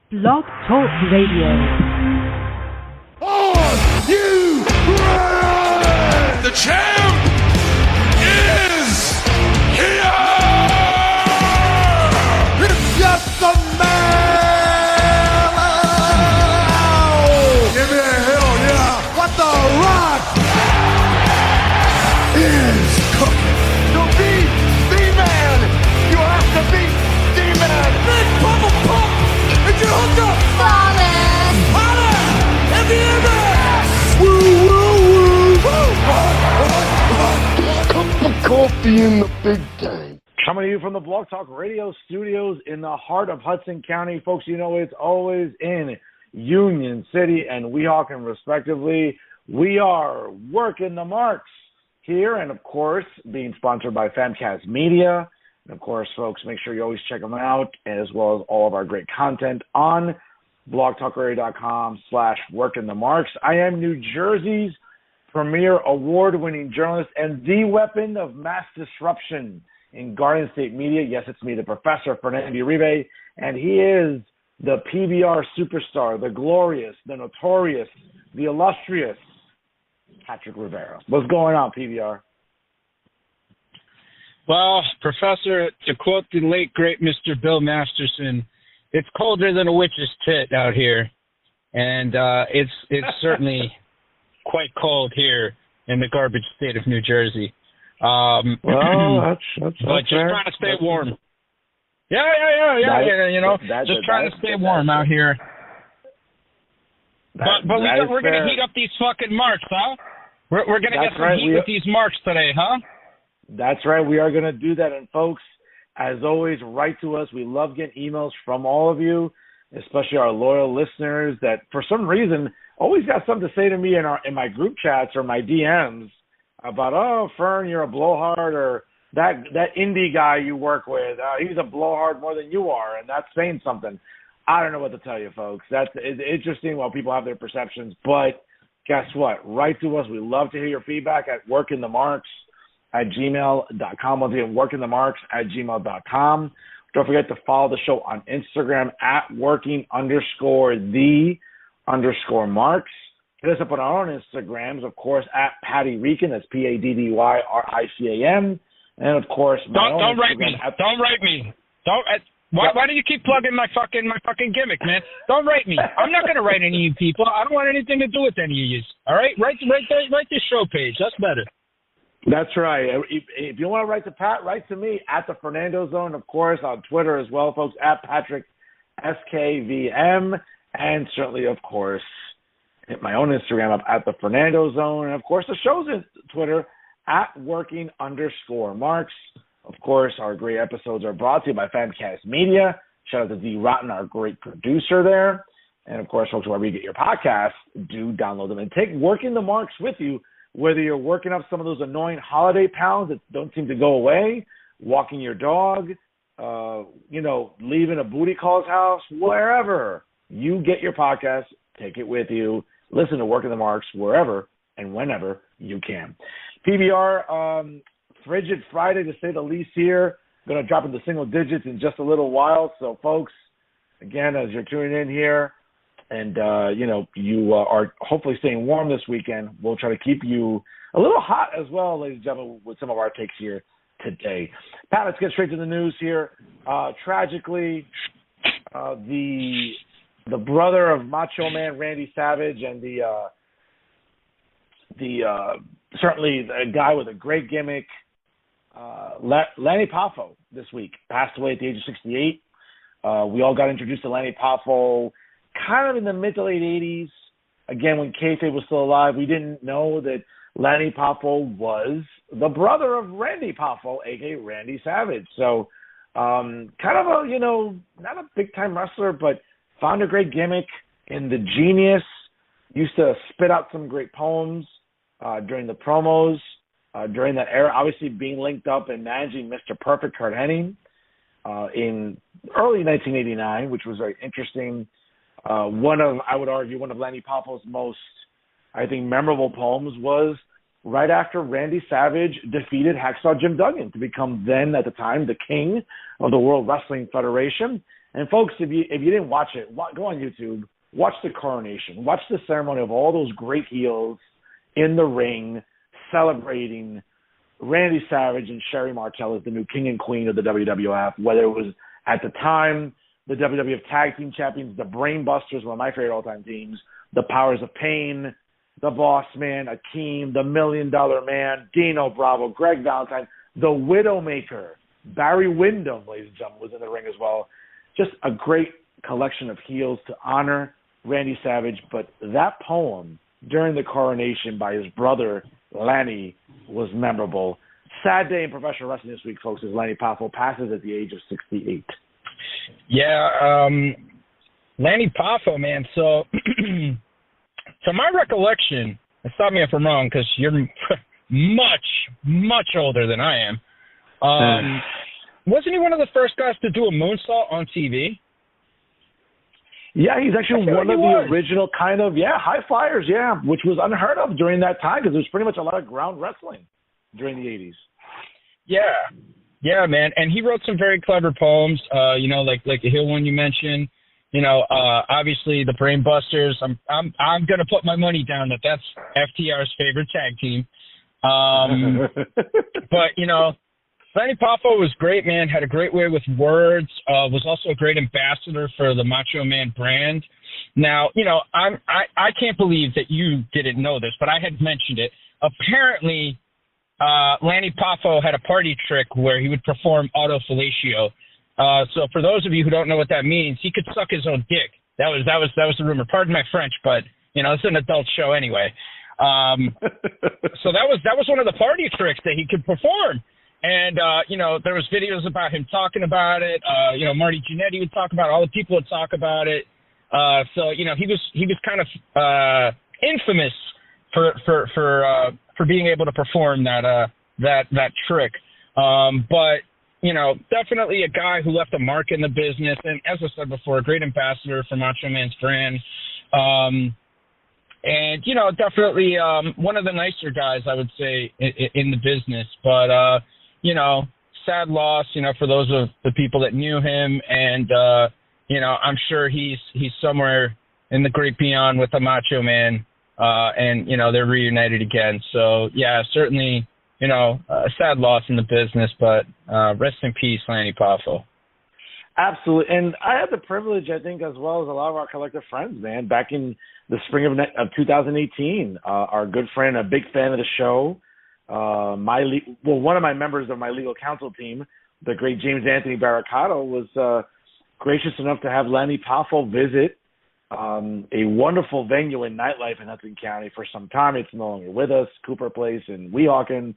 Blog Talk Radio. Are you ready? The champ is here! It's just a man! Give me a hell yeah! What the rock is cooking? To be the man, you have to be the man! Big Papa Pump! It's your hookup! Falling! Holla! At the end! Woo, woo, woo! Cup of coffee in the big tank. Coming to you from the Blog Talk Radio studios in the heart of Hudson County. Folks, you know it's always in Union City and Weehawken, respectively. We are working the marks here, and, of course, being sponsored by Famcast Media. And, of course, folks, make sure you always check them out, as well as all of our great content on blogtalkradio.com/workingthemarks. I am New Jersey's premier award-winning journalist and the weapon of mass disruption in Garden State media. Yes, it's me, the professor, Fernando Uribe, and he is the PBR superstar, the glorious, the notorious, the illustrious Patrick Rivera. What's going on, PBR? Well, Professor, to quote the late, great Mr. Bill Masterson, it's colder than a witch's tit out here, and it's certainly quite cold here in the garbage state of New Jersey. Well, that's but just trying to stay warm. Yeah. You know, just trying to stay warm out here. But we're going to heat up these fucking marks, huh? We're going to get some heat with these marks today, huh? That's right. We are going to do that. And, folks, as always, write to us. We love getting emails from all of you, especially our loyal listeners that, for some reason, always got something to say to me in my group chats or my DMs about, oh, Fern, you're a blowhard, or that indie guy you work with, he's a blowhard more than you are, and that's saying something. I don't know what to tell you, folks. It's interesting while people have their perceptions, but guess what? Write to us. We love to hear your feedback at workingthemarks@gmail.com. Once again, workingthemarks@gmail.com. Don't forget to follow the show on Instagram at working_the_marks. Hit us up on our own Instagrams, of course, at Patty Rican. That's PADDYRICAN. And, of course, don't write me. Don't write me. Why do you keep plugging my fucking gimmick, man? Don't write me. I'm not going to write any of you people. I don't want anything to do with any of you. All right? Write the show page. That's better. That's right. If you want to write to Pat, write to me at the Fernando Zone, of course, on Twitter as well, folks, at Patrick SKVM. And certainly, of course, hit my own Instagram up at the Fernando Zone. And, of course, the show's in Twitter at working_marks. Of course, our great episodes are brought to you by Famcast Media. Shout out to D. Rotten, our great producer there. And, of course, folks, wherever you get your podcasts, do download them and take Working the Marks with you, whether you're working up some of those annoying holiday pounds that don't seem to go away, walking your dog, leaving a booty call's house, wherever you get your podcast, take it with you. Listen to Working the Marks wherever and whenever you can. PBR, frigid Friday to say the least here. Going to drop into single digits in just a little while. So, folks, again, as you're tuning in here and, you are hopefully staying warm this weekend, we'll try to keep you a little hot as well, ladies and gentlemen, with some of our takes here today. Pat, let's get straight to the news here. Tragically, the brother of Macho Man Randy Savage and certainly a guy with a great gimmick, Lanny Poffo this week passed away at the age of 68. We all got introduced to Lanny Poffo kind of in the mid to late 80s. Again, when kayfabe was still alive, we didn't know that Lanny Poffo was the brother of Randy Poffo, a.k.a. Randy Savage. So kind of a, not a big-time wrestler, but found a great gimmick in The Genius. Used to spit out some great poems during the promos. During that era, obviously being linked up and managing Mr. Perfect Kurt Hennig in early 1989, which was very interesting. I would argue, one of Lanny Poffo's most, I think, memorable poems was right after Randy Savage defeated Hacksaw Jim Duggan to become then, at the time, the king of the World Wrestling Federation. And folks, if you didn't watch it, go on YouTube, watch the coronation, watch the ceremony of all those great heels in the ring celebrating Randy Savage and Sherry Martel as the new king and queen of the WWF, whether it was at the time the WWF Tag Team Champions, the Brain Busters, one of my favorite all-time teams, the Powers of Pain, the Boss Man, Akeem, the $1 Million Man, Dino Bravo, Greg Valentine, the Widowmaker, Barry Windham, ladies and gentlemen, was in the ring as well. Just a great collection of heels to honor Randy Savage. But that poem during the coronation by his brother, Lanny, was memorable. Sad day in professional wrestling this week, folks, as Lanny Poffo passes at the age of 68. Yeah, Lanny Poffo, man. So, to my recollection, and stop me if I'm wrong, because you're much older than I am. Wasn't he one of the first guys to do a moonsault on TV? Yeah, he's actually one of the original kind of, high flyers, which was unheard of during that time because there was pretty much a lot of ground wrestling during the 80s. Yeah, man. And he wrote some very clever poems, like the Hill one you mentioned. Obviously the Brain Busters. I'm going to put my money down that that's FTR's favorite tag team. But, Lanny Poffo was great, man, had a great way with words, was also a great ambassador for the Macho Man brand. Now, I can't believe that you didn't know this, but I had mentioned it. Apparently, Lanny Poffo had a party trick where he would perform autofellatio. So for those of you who don't know what that means, he could suck his own dick. That was the rumor. Pardon my French, but it's an adult show anyway. So that was one of the party tricks that he could perform. And, there was videos about him talking about it. Marty Jannetty would talk about it. All the people would talk about it. So he was kind of infamous for being able to perform that trick. But, definitely a guy who left a mark in the business. And as I said before, a great ambassador for Macho Man's brand. And, definitely one of the nicer guys, I would say, in the business. But, sad loss, for those of the people that knew him. And, I'm sure he's somewhere in the great beyond with the Macho Man. And, they're reunited again. So, yeah, certainly, a sad loss in the business. But rest in peace, Lanny Poffo. Absolutely. And I had the privilege, I think, as well as a lot of our collective friends, man, back in the spring of 2018, our good friend, a big fan of the show, one of my members of my legal counsel team, the great James Anthony Barricato, was gracious enough to have Lanny Poffo visit a wonderful venue in nightlife in Hudson County for some time. It's no longer with us, Cooper Place in Weehawken.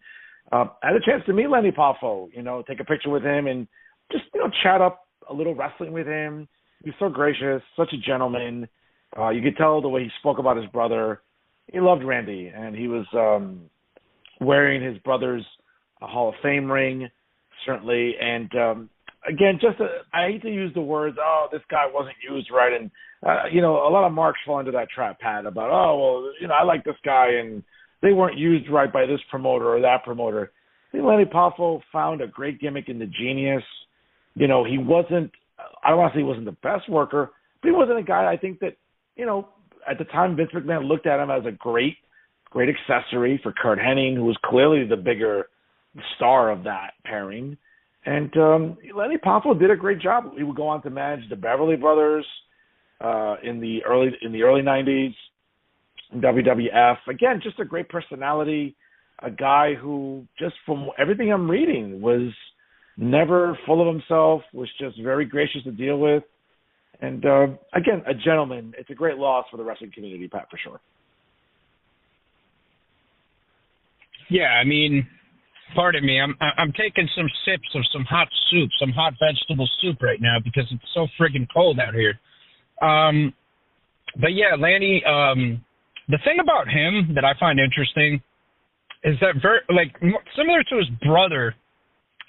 I had a chance to meet Lanny Poffo, take a picture with him and just, chat up a little wrestling with him. He was so gracious, such a gentleman. You could tell the way he spoke about his brother. He loved Randy, and he was wearing his brother's Hall of Fame ring, certainly. And, again, I hate to use the words, this guy wasn't used right. And, a lot of marks fall into that trap, Pat, about, I like this guy, and they weren't used right by this promoter or that promoter. I think Lanny Poffo found a great gimmick in the Genius. He wasn't, I don't want to say he wasn't the best worker, but he wasn't a guy I think that, at the time Vince McMahon looked at him as a great accessory for Curt Hennig, who was clearly the bigger star of that pairing. And Lanny Poffo did a great job. He would go on to manage the Beverly Brothers in the early 90s, WWF. Again, just a great personality, a guy who, just from everything I'm reading, was never full of himself, was just very gracious to deal with. And, again, a gentleman. It's a great loss for the wrestling community, Pat, for sure. Yeah, I mean, pardon me, I'm taking some sips of some hot soup, some hot vegetable soup right now because it's so friggin' cold out here. But, yeah, Lanny, the thing about him that I find interesting is that, similar to his brother,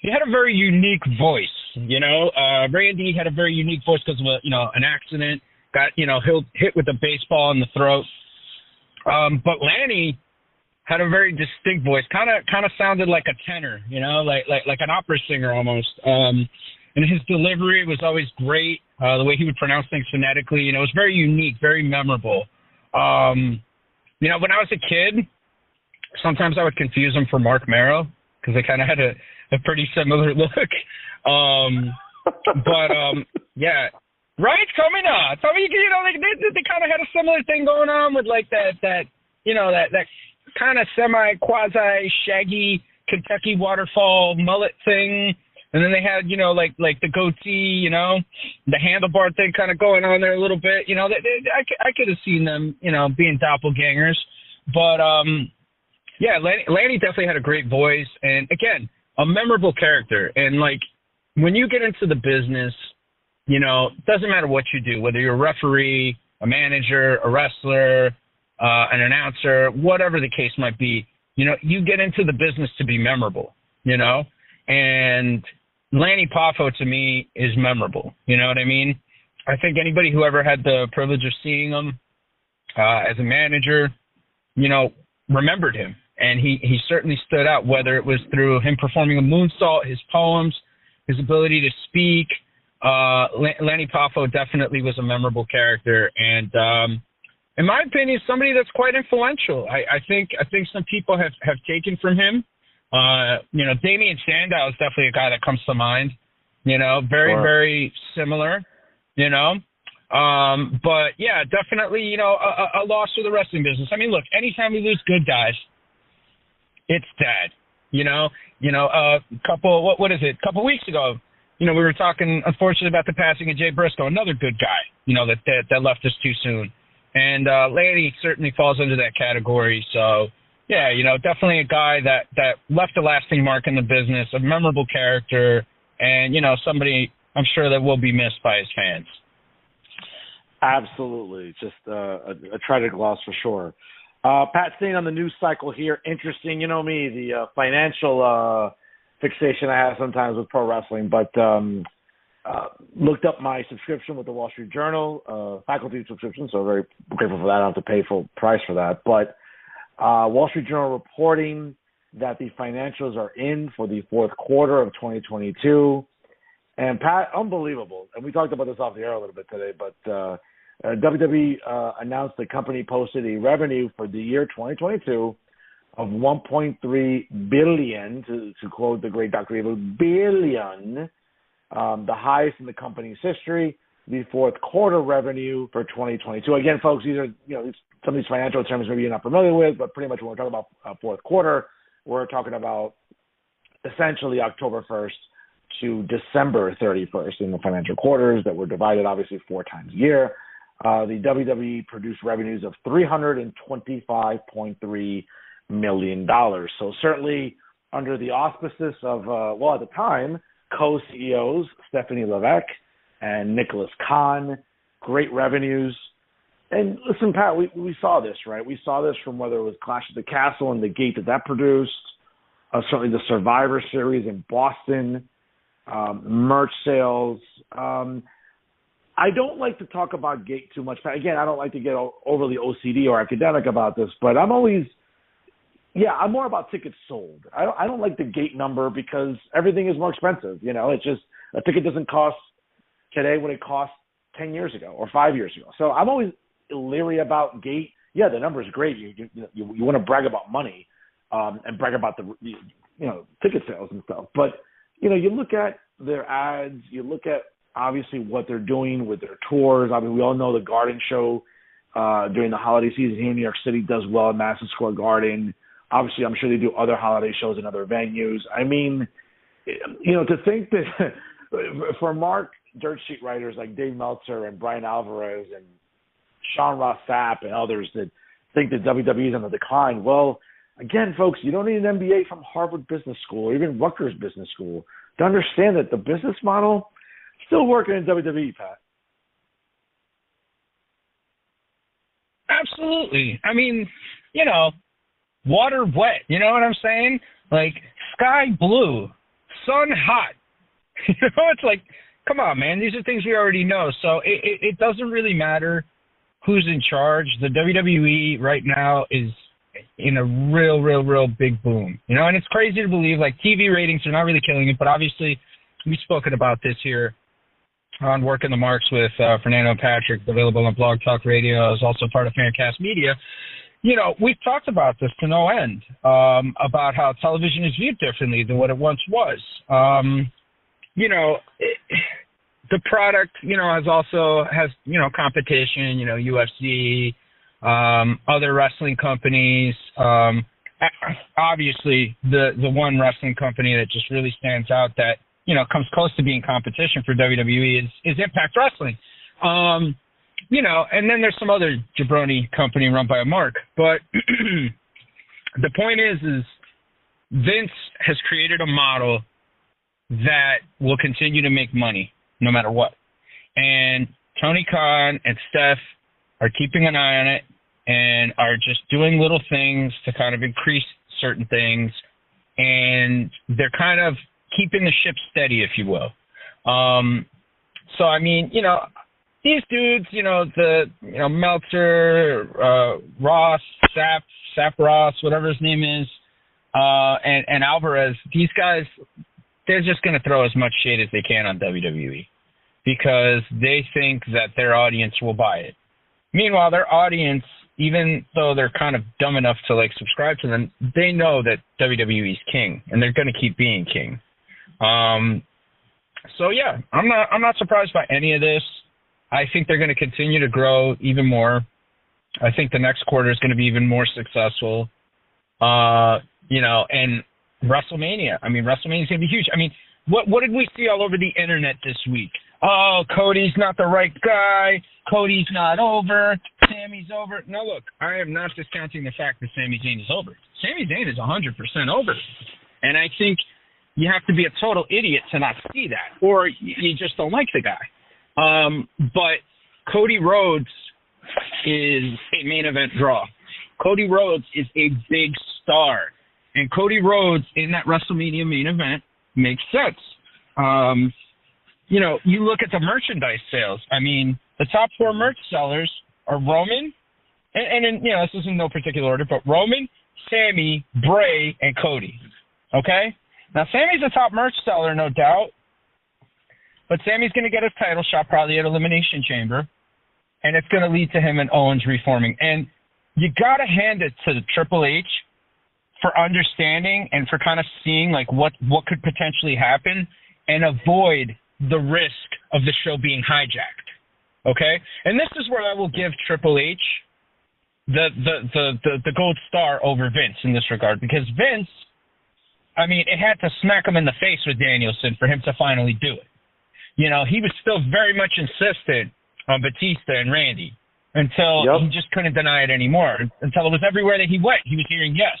he had a very unique voice, Randy had a very unique voice because of an accident, got, hit with a baseball in the throat. But Lanny had a very distinct voice, kind of sounded like a tenor, like an opera singer almost. And his delivery was always great. the way he would pronounce things phonetically. It was very unique, very memorable. When I was a kid, sometimes I would confuse him for Mark Merrow because they kind of had a pretty similar look. Yeah. Right? Tell me not. Tell me, they kind of had a similar thing going on with like that kind of semi-quasi shaggy Kentucky waterfall mullet thing. And then they had, like the goatee, the handlebar thing kind of going on there a little bit. I could have seen them, being doppelgangers. But, yeah, Lanny definitely had a great voice. And, again, a memorable character. And, like, when you get into the business, it doesn't matter what you do, whether you're a referee, a manager, a wrestler, an announcer, whatever the case might be, you get into the business to be memorable, and Lanny Poffo to me is memorable. You know what I mean? I think anybody who ever had the privilege of seeing him as a manager, remembered him. And he certainly stood out, whether it was through him performing a moonsault, his poems, his ability to speak. Lanny Poffo definitely was a memorable character. And in my opinion, somebody that's quite influential. I think some people have taken from him. Damian Sandow is definitely a guy that comes to mind. Very, sure. Very similar. But yeah, definitely, a loss for the wrestling business. I mean, look, anytime we lose good guys, it's sad. A couple weeks ago, we were talking, unfortunately, about the passing of Jay Briscoe, another good guy, that left us too soon. And Lanny certainly falls under that category. So, yeah, definitely a guy that left a lasting mark in the business, a memorable character, and, somebody I'm sure that will be missed by his fans. Absolutely. Just a tragic loss for sure. Pat, staying on the news cycle here, interesting, me, the financial fixation I have sometimes with pro wrestling, but looked up my subscription with the Wall Street Journal, faculty subscription, so very grateful for that. I don't have to pay full price for that. But Wall Street Journal reporting that the financials are in for the fourth quarter of 2022. And Pat, unbelievable. And we talked about this off the air a little bit today, but WWE announced the company posted a revenue for the year 2022 of $1.3 billion, to quote the great Dr. Evil, billion, the highest in the company's history. The fourth quarter revenue for 2022. Again, folks, these are, some of these financial terms maybe you're not familiar with, but pretty much when we're talking about fourth quarter, we're talking about essentially October 1st to December 31st in the financial quarters that were divided obviously 4 times a year. The WWE produced revenues of $325.3 million. So certainly under the auspices of, at the time, co-CEOs Stephanie Levesque and Nicholas Khan, great revenues. And listen, Pat, we saw this, right? We saw this from whether it was Clash at the Castle and the gate that produced, certainly the Survivor Series in Boston, merch sales. I don't like to talk about gate too much. Again, I don't like to get overly OCD or academic about this, but I'm more about tickets sold. I don't like the gate number because everything is more expensive. It's just a ticket doesn't cost today what it cost 10 years ago or 5 years ago. So I'm always leery about gate. Yeah, the number is great. You want to brag about money and brag about the ticket sales and stuff. But you look at their ads, you look at obviously what they're doing with their tours. I mean, we all know the Garden Show during the holiday season here in New York City does well at Madison Square Garden. Obviously, I'm sure they do other holiday shows in other venues. I mean, to think that for Mark dirt sheet writers like Dave Meltzer and Brian Alvarez and Sean Ross Sapp and others that think that WWE is on the decline, well, again, folks, you don't need an MBA from Harvard Business School or even Rutgers Business School to understand that the business model still working in WWE, Pat. Absolutely. I mean, water wet. You know what I'm saying? Like sky blue, sun hot. It's like, come on, man. These are things we already know. So it doesn't really matter who's in charge. The WWE right now is in a real big boom. And it's crazy to believe, like, TV ratings are not really killing it, but obviously we've spoken about this here. on Working the Marks with Fernando and Patrick, available on Blog Talk Radio. I was also part of Famcast Media. You know, we've talked about this to no end, about how television is viewed differently than what it once was. You know, the product, you know, has, you know, competition, you know, UFC, other wrestling companies. Obviously, the one wrestling company that just really stands out that, you know, comes close to being competition for WWE is Impact Wrestling. You know, and then there's some other jabroni company run by a Mark. But the point is Vince has created a model that will continue to make money no matter what. And Tony Khan and Steph are keeping an eye on it and are just doing little things to kind of increase certain things. And they're kind of keeping the ship steady, if you will. So, I mean, you know, these dudes, you know, Meltzer, Ross, Sap Ross, whatever his name is, and Alvarez, these guys, they're just going to throw as much shade as they can on WWE because they think that their audience will buy it. Meanwhile, their audience, even though they're kind of dumb enough to, like, subscribe to them, they know that WWE is king, and they're going to keep being king. So, yeah, I'm not surprised by any of this. I think they're going to continue to grow even more. I think the next quarter is going to be even more successful. You know, and WrestleMania. I mean, WrestleMania is going to be huge. I mean, what did we see all over the internet this week? Oh, Cody's not the right guy. Cody's not over. Sammy's over. No, look, I am not discounting the fact that Sami Zayn is over. Sami Zayn is 100% over. And I think you have to be a total idiot to not see that, or you just don't like the guy. But Cody Rhodes is a main event draw. Cody Rhodes is a big star. And Cody Rhodes in that WrestleMania main event makes sense. You know, you look at the merchandise sales. I mean, the top 4 merch sellers are Roman, and you know, this is in no particular order, but Roman, Sammy, Bray, and Cody. Okay? Now, Sammy's the top merch seller, no doubt. But Sammy's going to get his title shot probably at Elimination Chamber, and it's going to lead to him and Owens reforming. And you got to hand it to the Triple H for understanding and for kind of seeing like what could potentially happen and avoid the risk of the show being hijacked. Okay? And this is where I will give Triple H the gold star over Vince in this regard, because Vince, I mean, it had to smack him in the face with Danielson for him to finally do it. You know, he was still very much insistent on Batista and Randy until he just couldn't deny it anymore. Until it was everywhere that he went, he was hearing yes.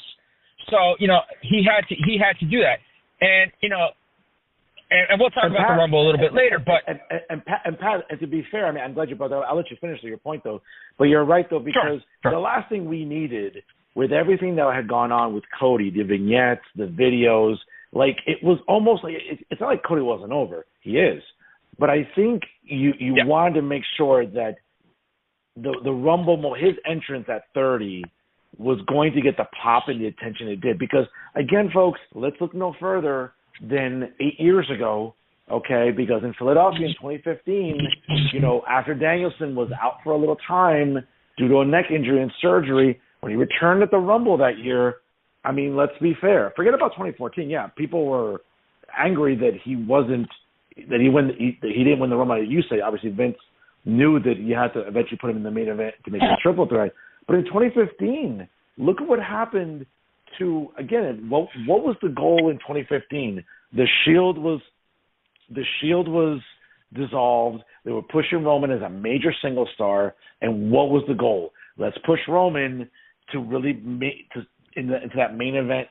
So, you know, he had to do that. And, you know, and we'll talk about the Rumble a little bit later, but and Pat, and to be fair, I mean, I'm glad you brought that up. I'll let you finish your point though. But you're right though, because the last thing we needed with everything that had gone on with Cody, the vignettes, the videos, like it was almost like it's not like Cody wasn't over. He is. But I think you wanted to make sure that the Rumble, his entrance at 30 was going to get the pop and the attention it did. Because, again, folks, let's look no further than 8 years ago, okay? Because in Philadelphia in 2015, you know, after Danielson was out for a little time due to a neck injury and surgery, when he returned at the Rumble that year, I mean, let's be fair. Forget about 2014. Yeah, people were angry that he wasn't – that he didn't win the Rumble. You say obviously Vince knew that you had to eventually put him in the main event to make it a triple threat. But in 2015, look at what happened to, again, what was the goal in 2015? The Shield was dissolved. They were pushing Roman as a major single star, and what was the goal? Let's push Roman to really into that main event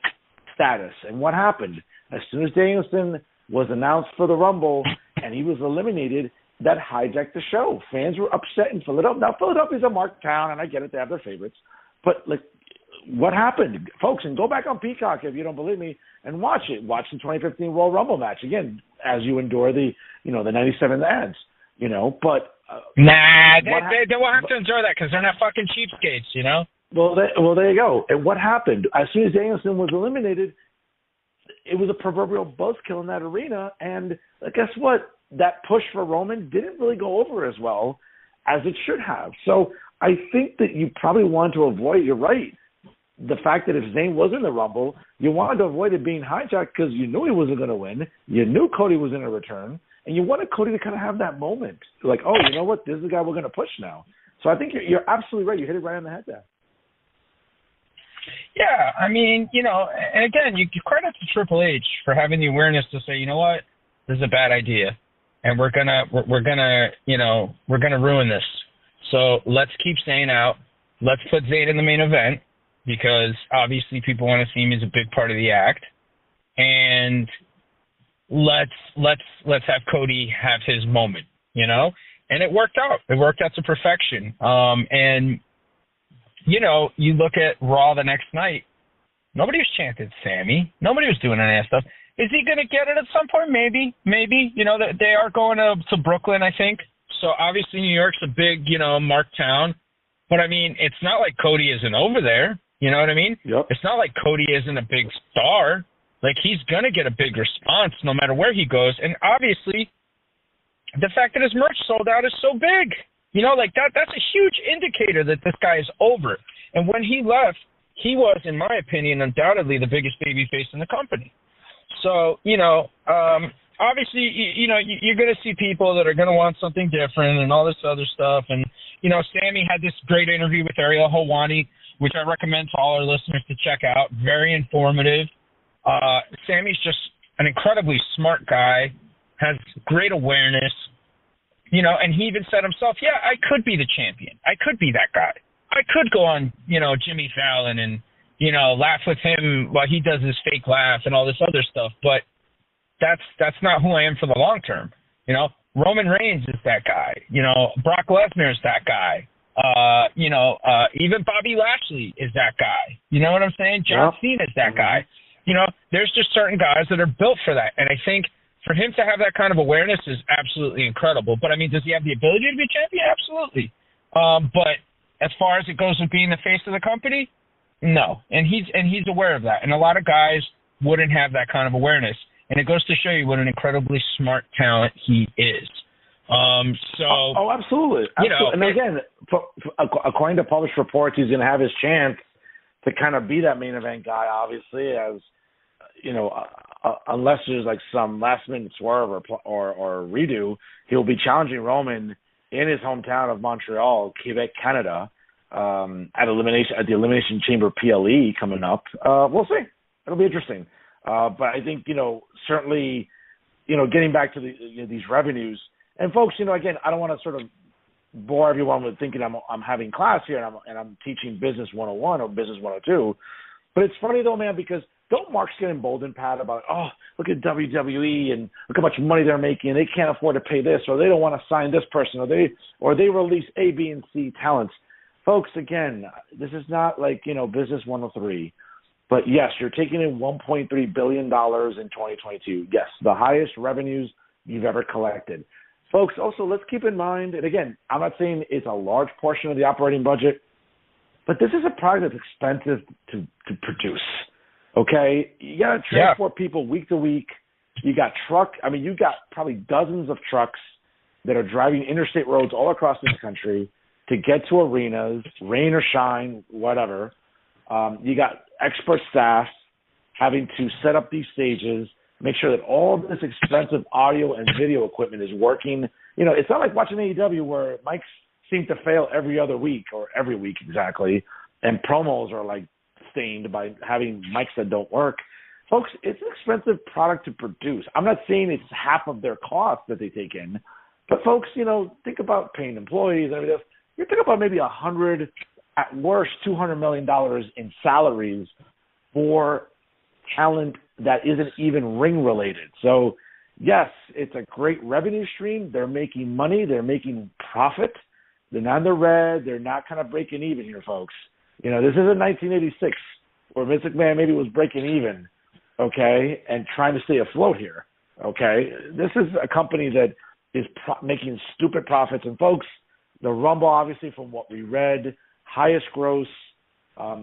status. And what happened? As soon as Danielson was announced for the Rumble and he was eliminated, that hijacked the show. Fans were upset in Philadelphia. Now, Philadelphia's a marked town, and I get it, they have their favorites. But, like, what happened? Folks, and go back on Peacock if you don't believe me and watch it. Watch the 2015 Royal Rumble match, again, as you endure the 97 ads, you know. But they won't have to enjoy that because they're not fucking cheapskates, you know. Well, there you go. And what happened? As soon as Danielson was eliminated, it was a proverbial buzzkill in that arena, and guess what? that push for Roman didn't really go over as well as it should have. So I think that you probably want to avoid, you're right, the fact that if Zayn was in the Rumble, you wanted to avoid it being hijacked because you knew he wasn't going to win. You knew Cody was going to return, and you wanted Cody to kind of have that moment. Like, oh, you know what? This is the guy we're going to push now. So I think you're absolutely right. You hit it right on the head there. Yeah, I mean, and again, you credit to Triple H for having the awareness to say, you know what, this is a bad idea, and we're gonna ruin this. So let's keep Zayn out. Let's put Zayn in the main event because obviously people want to see him as a big part of the act, and let's have Cody have his moment, and it worked out. It worked out to perfection. And you look at Raw the next night, nobody was chanting Sammy. Nobody was doing any of that stuff. Is he going to get it at some point? Maybe. They are going to Brooklyn, I think. So obviously New York's a big, marked town. But, I mean, it's not like Cody isn't over there. You know what I mean? Yep. It's not like Cody isn't a big star. Like, he's going to get a big response no matter where he goes. And obviously, the fact that his merch sold out is so big. That's a huge indicator that this guy is over. And when he left, he was, in my opinion, undoubtedly the biggest babyface in the company. So, obviously, you're going to see people that are going to want something different and all this other stuff. And, Sammy had this great interview with Ariel Helwani, which I recommend to all our listeners to check out. Very informative. Sammy's just an incredibly smart guy, has great awareness. And he even said himself, yeah, I could be the champion. I could be that guy. I could go on, Jimmy Fallon and, laugh with him while he does his fake laugh and all this other stuff. But that's not who I am for the long term. Roman Reigns is that guy. Brock Lesnar is that guy. Even Bobby Lashley is that guy. You know what I'm saying? John Cena is that guy. There's just certain guys that are built for that. And I think for him to have that kind of awareness is absolutely incredible. But, I mean, does he have the ability to be champion? Absolutely. But as far as it goes with being the face of the company, no. And he's aware of that. And a lot of guys wouldn't have that kind of awareness. And it goes to show you what an incredibly smart talent he is. Absolutely. And again, according to published reports, he's going to have his chance to kind of be that main event guy, obviously, as, unless there's like some last minute swerve or redo, he'll be challenging Roman in his hometown of Montreal, Quebec, Canada, at the Elimination Chamber PLE coming up. We'll see. It'll be interesting. But I think, certainly, getting back to these revenues, and folks, again, I don't want to sort of bore everyone with thinking I'm having class here and I'm teaching business 101 or business 102. But it's funny though, man, because don't marks get emboldened, Pat, about, oh, look at WWE and look how much money they're making. They can't afford to pay this, or they don't want to sign this person, or they release A, B, and C talents. Folks, again, this is not like, business 103. But yes, you're taking in $1.3 billion in 2022. Yes, the highest revenues you've ever collected. Folks, also, let's keep in mind, and again, I'm not saying it's a large portion of the operating budget, but this is a product that's expensive to produce, okay? You got to transport people week to week. You got you got probably dozens of trucks that are driving interstate roads all across this country to get to arenas, rain or shine, whatever. You got expert staff having to set up these stages, make sure that all this expensive audio and video equipment is working. It's not like watching AEW where mics seem to fail every other week or every week exactly, and promos are like stained by having mics that don't work. Folks, it's an expensive product to produce. I'm not saying it's half of their cost that they take in, but folks, think about paying employees. I mean, you're thinking about maybe $100, at worst $200 million in salaries for talent that isn't even ring related. So yes, it's a great revenue stream. They're making money. They're making profit. They're not in the red. They're not kind of breaking even here, folks. This isn't 1986 where Vince McMahon maybe was breaking even, okay, and trying to stay afloat here, okay? This is a company that is making stupid profits. And folks, the Rumble, obviously, from what we read, highest gross. I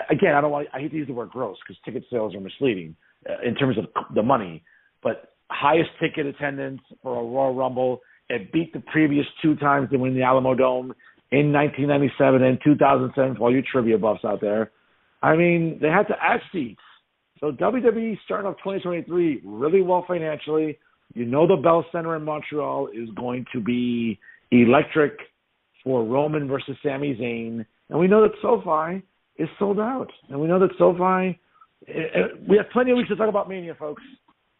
hate to use the word gross because ticket sales are misleading in terms of the money, but highest ticket attendance for a Royal Rumble. It beat the previous 2 times they win the Alamo Dome in 1997 and 2007 for all you trivia buffs out there. I mean, they had to add seats. So WWE starting off 2023 really well financially. You know the Bell Center in Montreal is going to be electric for Roman versus Sami Zayn. And we know that SoFi is sold out. And we know that SoFi, we have plenty of weeks to talk about Mania, folks.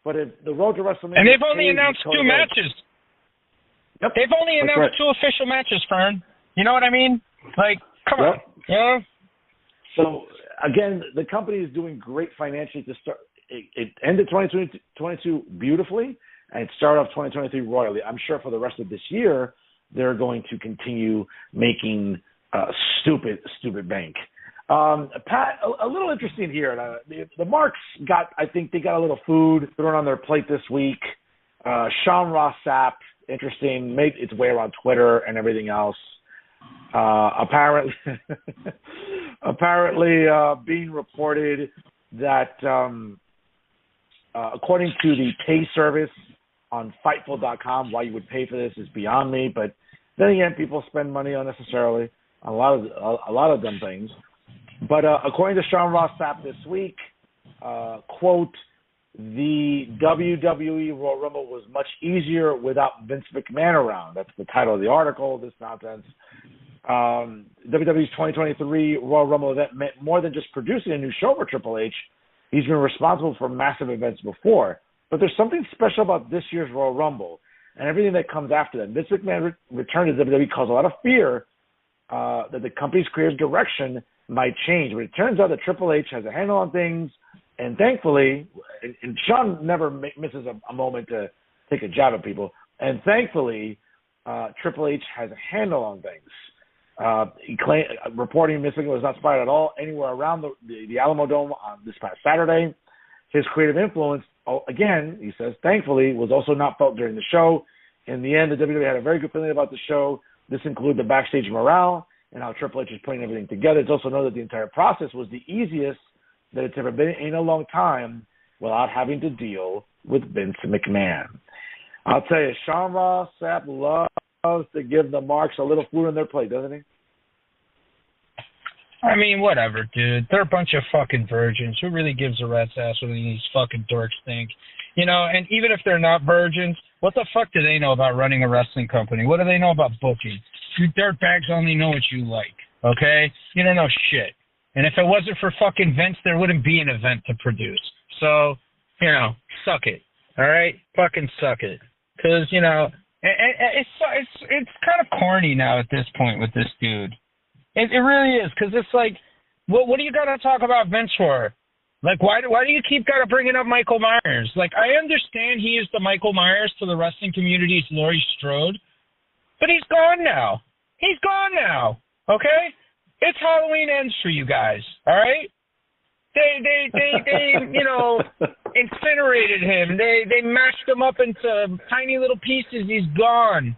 But if the road to WrestleMania... And they've only announced 2 matches. Yep. They've only announced 2 official matches, Fern. You know what I mean? Like, come on. Yeah. So, again, the company is doing great financially to start. It ended 2022 beautifully, and it started off 2023 royally. I'm sure for the rest of this year, they're going to continue making stupid bank. Pat, a little interesting here. The Marks I think they got a little food thrown on their plate this week. Sean Ross Sapp, interesting, made its way around Twitter and everything else. Apparently being reported that according to the pay service on Fightful.com, why you would pay for this is beyond me. But then again, people spend money unnecessarily on a lot of dumb things. But according to Sean Ross Sapp this week, quote, the WWE Royal Rumble was much easier without Vince McMahon around. That's the title of the article, this nonsense. WWE's 2023 Royal Rumble event meant more than just producing a new show for Triple H. He's been responsible for massive events before. But there's something special about this year's Royal Rumble and everything that comes after that. Vince McMahon's return to WWE caused a lot of fear that the company's creative direction might change. But it turns out that Triple H has a handle on things, and thankfully, and Sean never misses a moment to take a jab at people, and thankfully, Triple H has a handle on things. He claimed, reporting Vince McMahon was not spotted at all anywhere around the Alamo Dome on this past Saturday. His creative influence, again, he says, thankfully, was also not felt during the show. In the end, the WWE had a very good feeling about the show. This included the backstage morale and how Triple H is putting everything together. It's also known that the entire process was the easiest that it's ever been in a long time without having to deal with Vince McMahon. I'll tell you, Sean Ross Sapp loves to give the Marks a little food on their plate, doesn't he? I mean, whatever, dude. They're a bunch of fucking virgins. Who really gives a rat's ass what these fucking dorks think? You know, and even if they're not virgins, what the fuck do they know about running a wrestling company? What do they know about booking? You dirtbags only know what you like, okay? You don't know shit. And if it wasn't for fucking Vince, there wouldn't be an event to produce. So, you know, suck it, all right? Fucking suck it. Because, you know, it's kind of corny now at this point with this dude. It really is, because it's like, what do you got to talk about Vince for? Like, why do you keep got to bringing up Michael Myers? Like, I understand he is the Michael Myers to the wrestling community's Laurie Strode, but he's gone now. He's gone now, okay? It's Halloween ends for you guys, all right? They you know, incinerated him. They mashed him up into tiny little pieces. He's gone.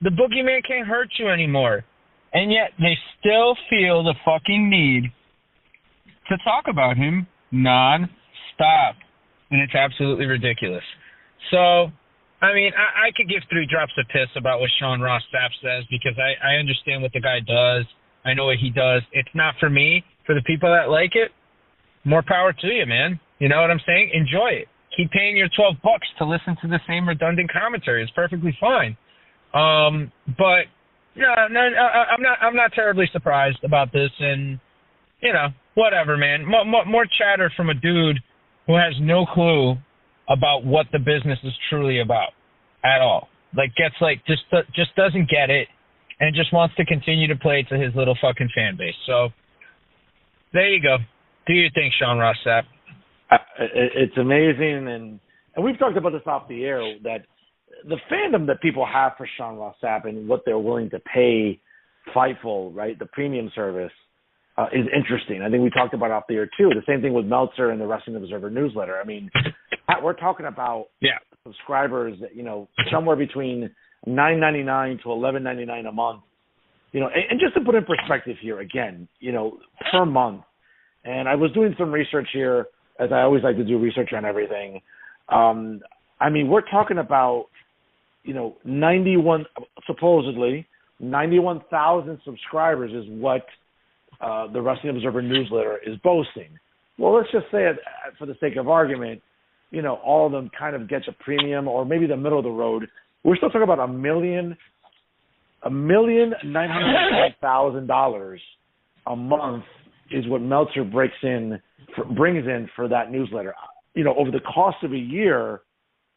The boogeyman can't hurt you anymore. And yet they still feel the fucking need to talk about him non-stop. And it's absolutely ridiculous. So, I mean, I could give 3 drops of piss about what Sean Ross Sapp says because I understand what the guy does. I know what he does. It's not for me. For the people that like it, more power to you, man. You know what I'm saying? Enjoy it. Keep paying your $12 to listen to the same redundant commentary. It's perfectly fine. But no, I'm not terribly surprised about this, and you know, whatever, man. More chatter from a dude who has no clue about what the business is truly about at all. Like, just doesn't get it, and just wants to continue to play to his little fucking fan base. So there you go. Do you think, Sean Ross Sapp? It's amazing, and we've talked about this off the air, that the fandom that people have for Sean Ross Sapp and what they're willing to pay Fightful, right, the premium service, is interesting. I think we talked about it off the air, too. The same thing with Meltzer and the Wrestling Observer newsletter. I mean, we're talking about subscribers that, you know, somewhere between $9.99 to $11.99 a month. You know, and just to put in perspective here, again, you know, per month, and I was doing some research here, as I always like to do research on everything. I mean, we're talking about, 91,000 subscribers is what the Wrestling Observer newsletter is boasting. Well, let's just say, for the sake of argument, all of them kind of gets a premium or maybe the middle of the road. We're still talking about $1,900,000 a month is what Meltzer brings in for that newsletter. Over the cost of a year,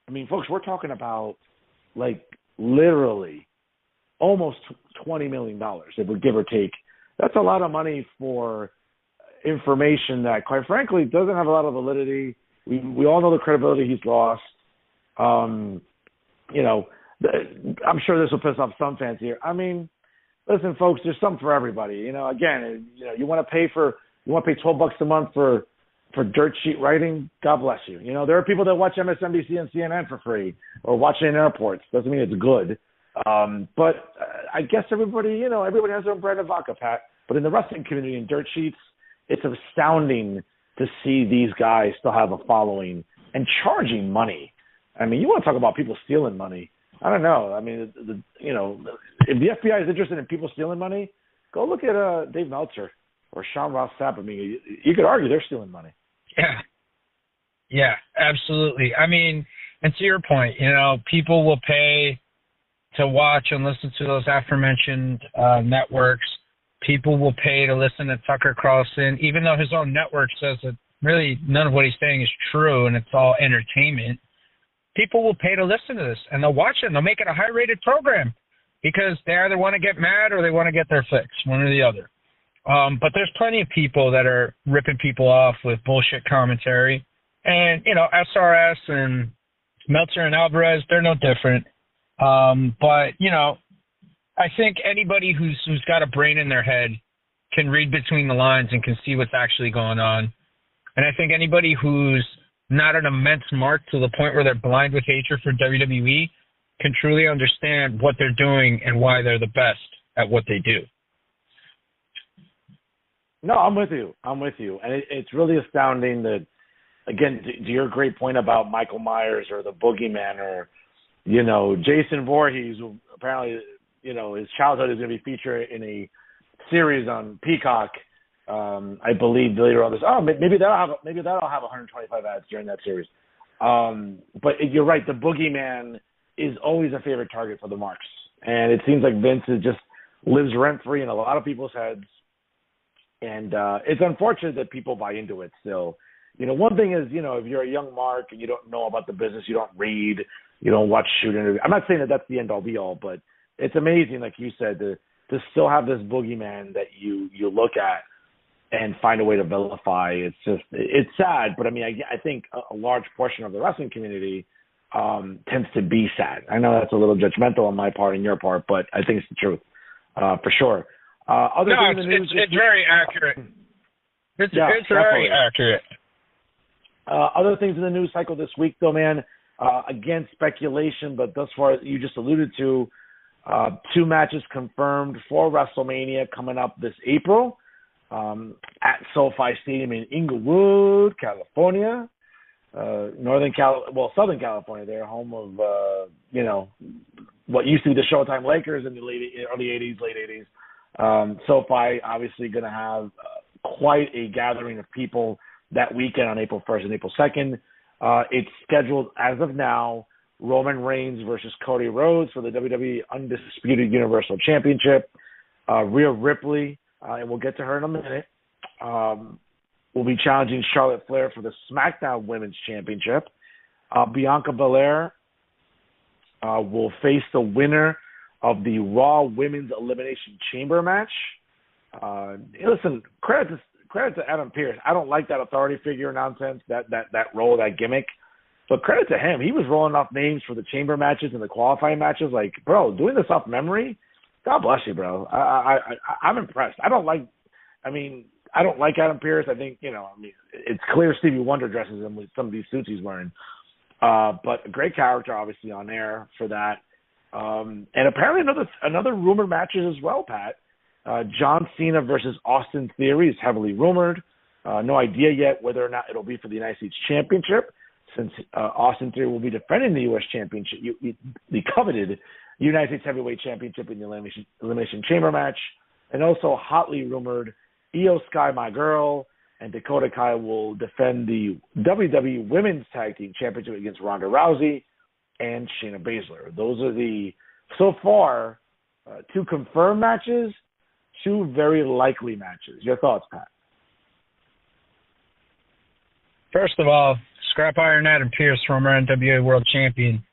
I mean, folks, we're talking about literally almost $20 million, if we give or take. That's a lot of money for information that, quite frankly, doesn't have a lot of validity. We all know the credibility he's lost. I'm sure this will piss off some fans here. I mean, listen, folks, there's something for everybody. Again, you want to pay $12 a month for dirt sheet writing. God bless you. There are people that watch MSNBC and CNN for free or watch it in airports. Doesn't mean it's good. But I guess everybody has their own brand of vodka, Pat. But in the wrestling community, in dirt sheets, it's astounding to see these guys still have a following and charging money. I mean, you want to talk about people stealing money. I don't know. I mean, if the FBI is interested in people stealing money, go look at Dave Meltzer or Sean Ross Sapp. I mean, you could argue they're stealing money. Yeah, absolutely. I mean, and to your point, people will pay to watch and listen to those aforementioned networks. People will pay to listen to Tucker Carlson, even though his own network says that really none of what he's saying is true and it's all entertainment. People will pay to listen to this, and they'll watch it, and they'll make it a high-rated program because they either want to get mad or they want to get their fix, one or the other. But there's plenty of people that are ripping people off with bullshit commentary. And, SRS and Meltzer and Alvarez, they're no different. But, I think anybody who's got a brain in their head can read between the lines and can see what's actually going on. And I think anybody who's not an immense mark to the point where they're blind with hatred for WWE can truly understand what they're doing and why they're the best at what they do. No, I'm with you. And it's really astounding that, again, to your great point about Michael Myers or the Boogeyman or, Jason Voorhees, who apparently, his childhood is going to be featured in a series on Peacock, I believe later on this. Oh, maybe that'll have 125 ads during that series. But you're right. The Boogeyman is always a favorite target for the marks, and it seems like Vince just lives rent free in a lot of people's heads. And it's unfortunate that people buy into it still. One thing is, if you're a young mark and you don't know about the business, you don't read, you don't watch shoot interviews. I'm not saying that that's the end all be all, but it's amazing, like you said, to still have this Boogeyman that you look at and find a way to vilify. It's sad, but I mean, I think a large portion of the wrestling community tends to be sad. I know that's a little judgmental on my part and your part, but I think it's the truth, for sure. It's very accurate. It's very accurate. Other things in the news cycle this week, though, man, again, speculation, but thus far, you just alluded to 2 matches confirmed for WrestleMania coming up this April at SoFi Stadium in Inglewood, California, Southern California. They're home of, what used to be the Showtime Lakers in the early 80s, late 80s. SoFi obviously going to have quite a gathering of people that weekend on April 1st and April 2nd. It's scheduled as of now, Roman Reigns versus Cody Rhodes for the WWE Undisputed Universal Championship. Rhea Ripley, and we'll get to her in a minute, will be challenging Charlotte Flair for the SmackDown Women's Championship. Bianca Belair will face the winner of the Raw Women's Elimination Chamber match. Listen, credit to Adam Pearce. I don't like that authority figure nonsense, that role, that gimmick. But credit to him. He was rolling off names for the chamber matches and the qualifying matches. Like, bro, doing this off memory, God bless you, bro. I'm impressed. I don't like Adam Pearce. I think, it's clear Stevie Wonder dresses him with some of these suits he's wearing. But a great character, obviously, on air for that. And apparently another rumored matches as well, Pat. John Cena versus Austin Theory is heavily rumored. No idea yet whether or not it'll be for the United States Championship. since Austin Theory will be defending the U.S. Championship, the coveted United States Heavyweight Championship in the Elimination Chamber match. And also hotly rumored, Io Sky, my girl, and Dakota Kai will defend the WWE Women's Tag Team Championship against Ronda Rousey and Shayna Baszler. Those are so far, 2 confirmed matches, 2 very likely matches. Your thoughts, Pat? First of all, Scrap Iron Adam Pearce, former NWA World Champion,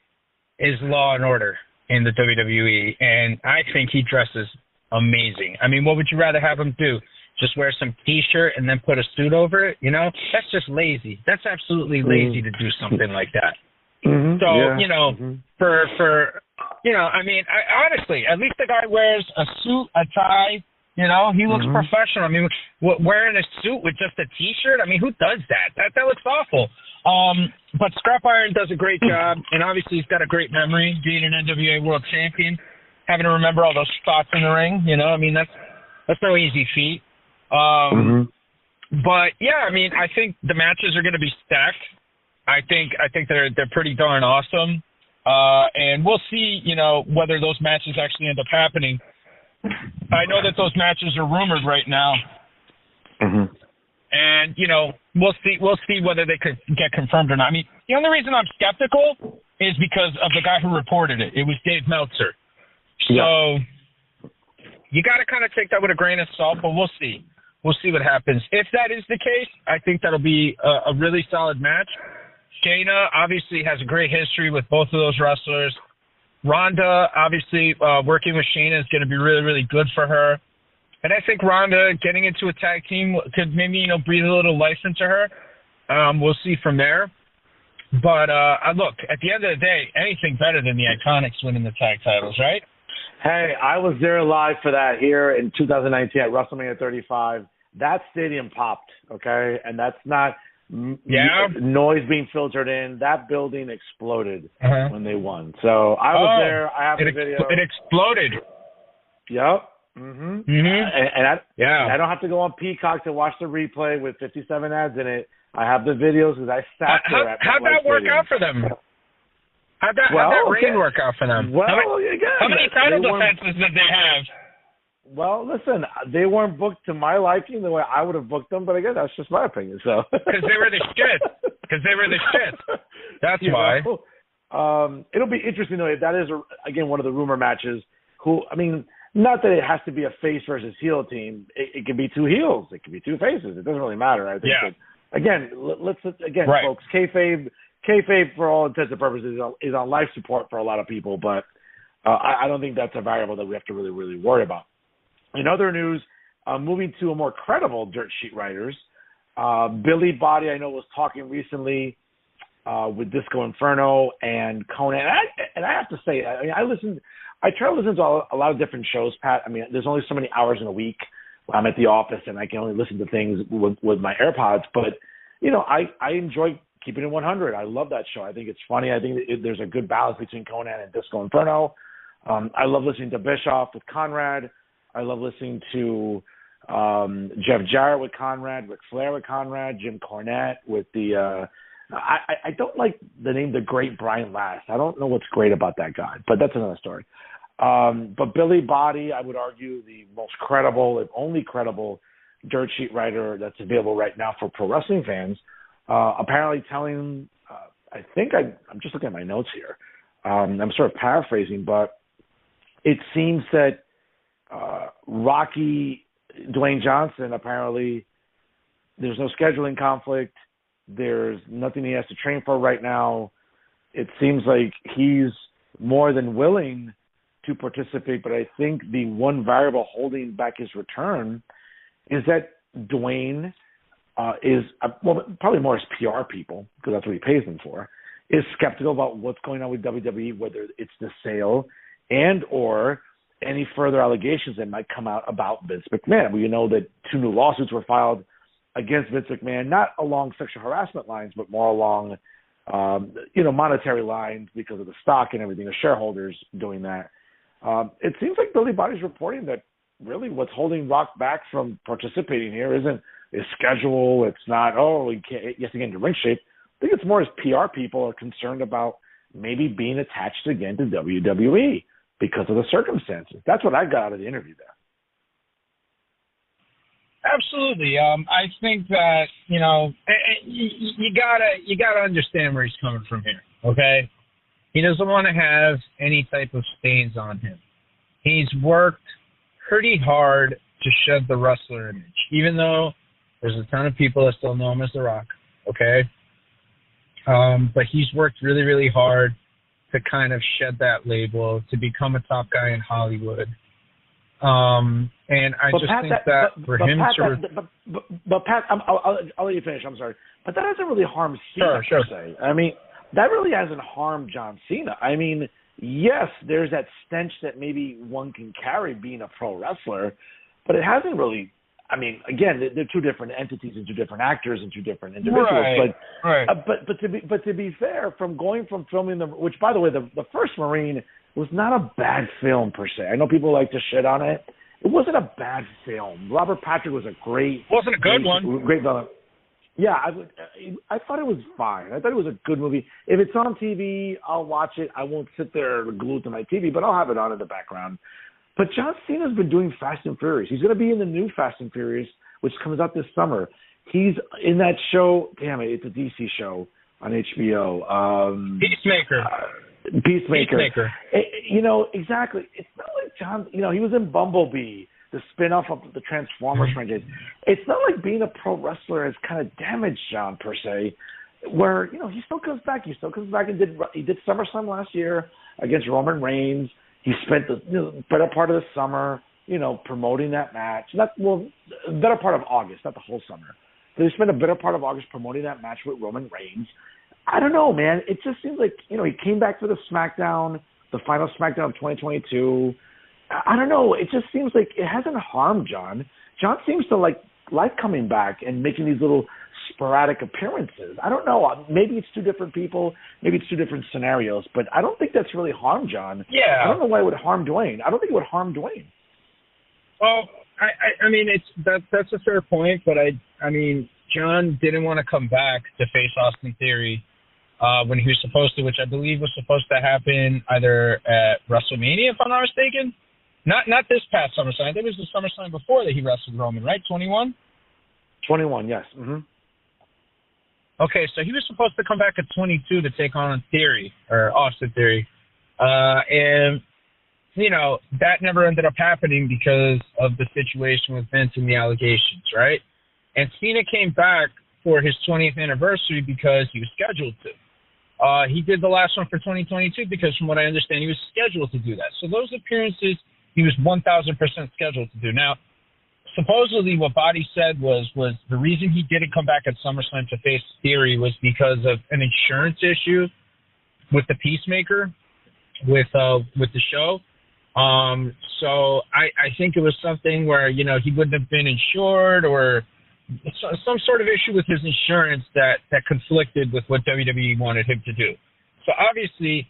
is law and order in the WWE, and I think he dresses amazing. I mean, what would you rather have him do? Just wear some T-shirt and then put a suit over it? You know, that's just lazy. That's absolutely lazy to do something like that. Mm-hmm. So, for I mean, honestly, at least the guy wears a suit, a tie. You know, he looks professional. I mean, wearing a suit with just a T-shirt, I mean, who does that? That looks awful. But Scrap Iron does a great job, and obviously he's got a great memory, being an NWA World Champion, having to remember all those spots in the ring. You know, I mean, that's no easy feat. But yeah, I mean, I think the matches are going to be stacked. I think they're pretty darn awesome. And we'll see, whether those matches actually end up happening. I know that those matches are rumored right now. And, we'll see whether they could get confirmed or not. I mean, the only reason I'm skeptical is because of the guy who reported it. It was Dave Meltzer. So you got to kind of take that with a grain of salt, but we'll see. We'll see what happens. If that is the case, I think that'll be a really solid match. Shayna obviously has a great history with both of those wrestlers. Ronda, obviously, working with Shayna is going to be really, really good for her. And I think Ronda getting into a tag team could maybe, breathe a little life into her. We'll see from there. But, look, at the end of the day, anything better than the Iconics winning the tag titles, right? Hey, I was there live for that here in 2019 at WrestleMania 35. That stadium popped, okay? And that's not noise being filtered in. That building exploded when they won. So I was there. I have the video. It exploded. Yep. I don't have to go on Peacock to watch the replay with 57 ads in it. I have the videos because I sat there. How'd that work out for them? How'd that reign work out for them? Well, how many title defenses did they have? Well, listen, they weren't booked to my liking the way I would have booked them, but again, that's just my opinion. So because they were the shit. That's why. It'll be interesting though if that is again one of the rumor matches. Not that it has to be a face versus heel team. It can be 2 heels. It can be 2 faces. It doesn't really matter. I think. Yeah. Again, right. Folks, kayfabe for all intents and purposes is on life support for a lot of people, but I don't think that's a variable that we have to really, really worry about. In other news, moving to a more credible dirt sheet writers, Billy Body, I know, was talking recently with Disco Inferno and Conan. And I have to say, I try to listen to a lot of different shows, Pat. I mean, there's only so many hours in a week. I'm at the office and I can only listen to things with my AirPods. But, I enjoy Keeping It 100. I love that show. I think it's funny. I think there's a good balance between Conan and Disco Inferno. I love listening to Bischoff with Conrad. I love listening to Jeff Jarrett with Conrad, Ric Flair with Conrad, Jim Cornette with the I don't like the name The Great Brian Last. I don't know what's great about that guy, but that's another story. But Billy Body, I would argue, the most credible, if only credible, dirt sheet writer that's available right now for pro wrestling fans, apparently telling, I'm just looking at my notes here. I'm sort of paraphrasing, but it seems that Rocky Dwayne Johnson, apparently there's no scheduling conflict. There's nothing he has to train for right now. It seems like he's more than willing to participate, but I think the one variable holding back his return is that Dwayne is, probably more his PR people, because that's what he pays them for, is skeptical about what's going on with WWE, whether it's the sale and or any further allegations that might come out about Vince McMahon. We know that 2 new lawsuits were filed against Vince McMahon, not along sexual harassment lines, but more along, monetary lines because of the stock and everything, the shareholders doing that. It seems like Billy Body's reporting that really what's holding Rock back from participating here isn't his schedule. It's not, he has to get into ring shape. think it's more his PR people are concerned about maybe being attached again to WWE because of the circumstances. That's what I got out of the interview there. Absolutely. I think that, you gotta understand where he's coming from here. Okay. He doesn't want to have any type of stains on him. He's worked pretty hard to shed the wrestler image, even though there's a ton of people that still know him as The Rock. Okay. But he's worked really, really hard to kind of shed that label, to become a top guy in Hollywood. And I But Pat, I'll let you finish. I'm sorry, but that hasn't really harmed Cena per se. I mean, that really hasn't harmed John Cena. I mean, yes, there's that stench that maybe one can carry being a pro wrestler, but it hasn't really. I mean, again, they're two different entities and two different actors and two different individuals. Right. But to be fair, from filming which by the way, the first Marine was not a bad film per se. I know people like to shit on it. It wasn't a bad film. Robert Patrick was wasn't a good one. Great villain. Yeah, I thought it was fine. I thought it was a good movie. If it's on TV, I'll watch it. I won't sit there glued to my TV, but I'll have it on in the background. But John Cena's been doing Fast and Furious. He's going to be in the new Fast and Furious, which comes out this summer. He's in that show. Damn it, it's a DC show on HBO. Peacemaker. Exactly. It's not like John. He was in Bumblebee, the spin-off of the Transformers franchise. It's not like being a pro wrestler has kind of damaged John per se. Where he still comes back. He still comes back and did SummerSlam last year against Roman Reigns. He spent the better part of the summer, promoting that match. Better part of August, not the whole summer. But he spent a better part of August promoting that match with Roman Reigns. I don't know, man. It just seems like, he came back for the Smackdown, the final Smackdown of 2022. I don't know. It just seems like it hasn't harmed John. John seems to like coming back and making these little sporadic appearances. I don't know. Maybe it's two different people. Maybe it's two different scenarios. But I don't think that's really harmed John. Yeah. I don't know why it would harm Dwayne. I don't think it would harm Dwayne. Well, I mean, that's a fair point. But I mean, John didn't want to come back to face Austin Theory when he was supposed to, which I believe was supposed to happen either at WrestleMania, if I'm not mistaken. Not this past SummerSlam. I think it was the SummerSlam before that he wrestled Roman, right? 21? 21, yes. Mm-hmm. Okay, so he was supposed to come back at 22 to take on Theory, or Austin Theory. And, that never ended up happening because of the situation with Vince and the allegations, right? And Cena came back for his 20th anniversary because he was scheduled to. He did the last one for 2022 because, from what I understand, he was scheduled to do that. So those appearances, he was 1,000% scheduled to do. Now, supposedly what Body said was the reason he didn't come back at SummerSlam to face Theory was because of an insurance issue with the Peacemaker, with the show. So I think it was something where, he wouldn't have been insured or some sort of issue with his insurance that conflicted with what WWE wanted him to do. So obviously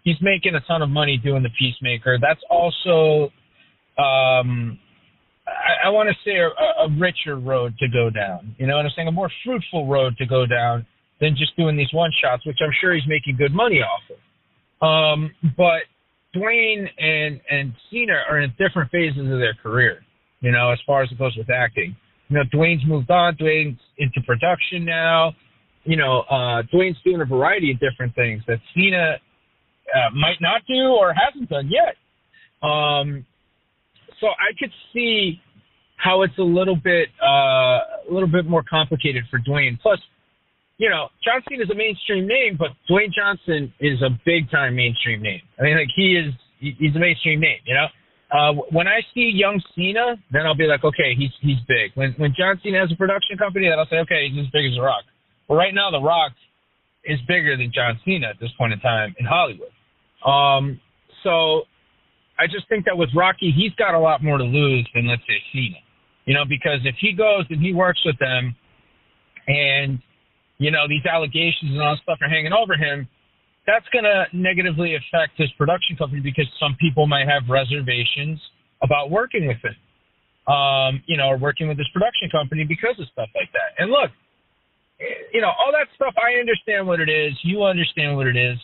he's making a ton of money doing the Peacemaker. That's also, I want to say a richer road to go down. You know what I'm saying? A more fruitful road to go down than just doing these one-shots, which I'm sure he's making good money off of. But Dwayne and Cena are in different phases of their career, as far as it goes with acting. Dwayne's moved on. Dwayne's into production now. Dwayne's doing a variety of different things that Cena might not do or hasn't done yet. So I could see how it's a little bit more complicated for Dwayne. Plus, John Cena is a mainstream name, but Dwayne Johnson is a big time mainstream name. I mean, he's a mainstream name. When I see young Cena, then I'll be like, okay, he's big. When John Cena has a production company, then I'll say, okay, he's as big as The Rock. But right now, The Rock is bigger than John Cena at this point in time in Hollywood. So I just think that with Rocky, he's got a lot more to lose than, let's say, Cena. Because if he goes and he works with them and, these allegations and all that stuff are hanging over him, that's going to negatively affect his production company because some people might have reservations about working with him, or working with his production company because of stuff like that. And look, all that stuff, I understand what it is. You understand what it is.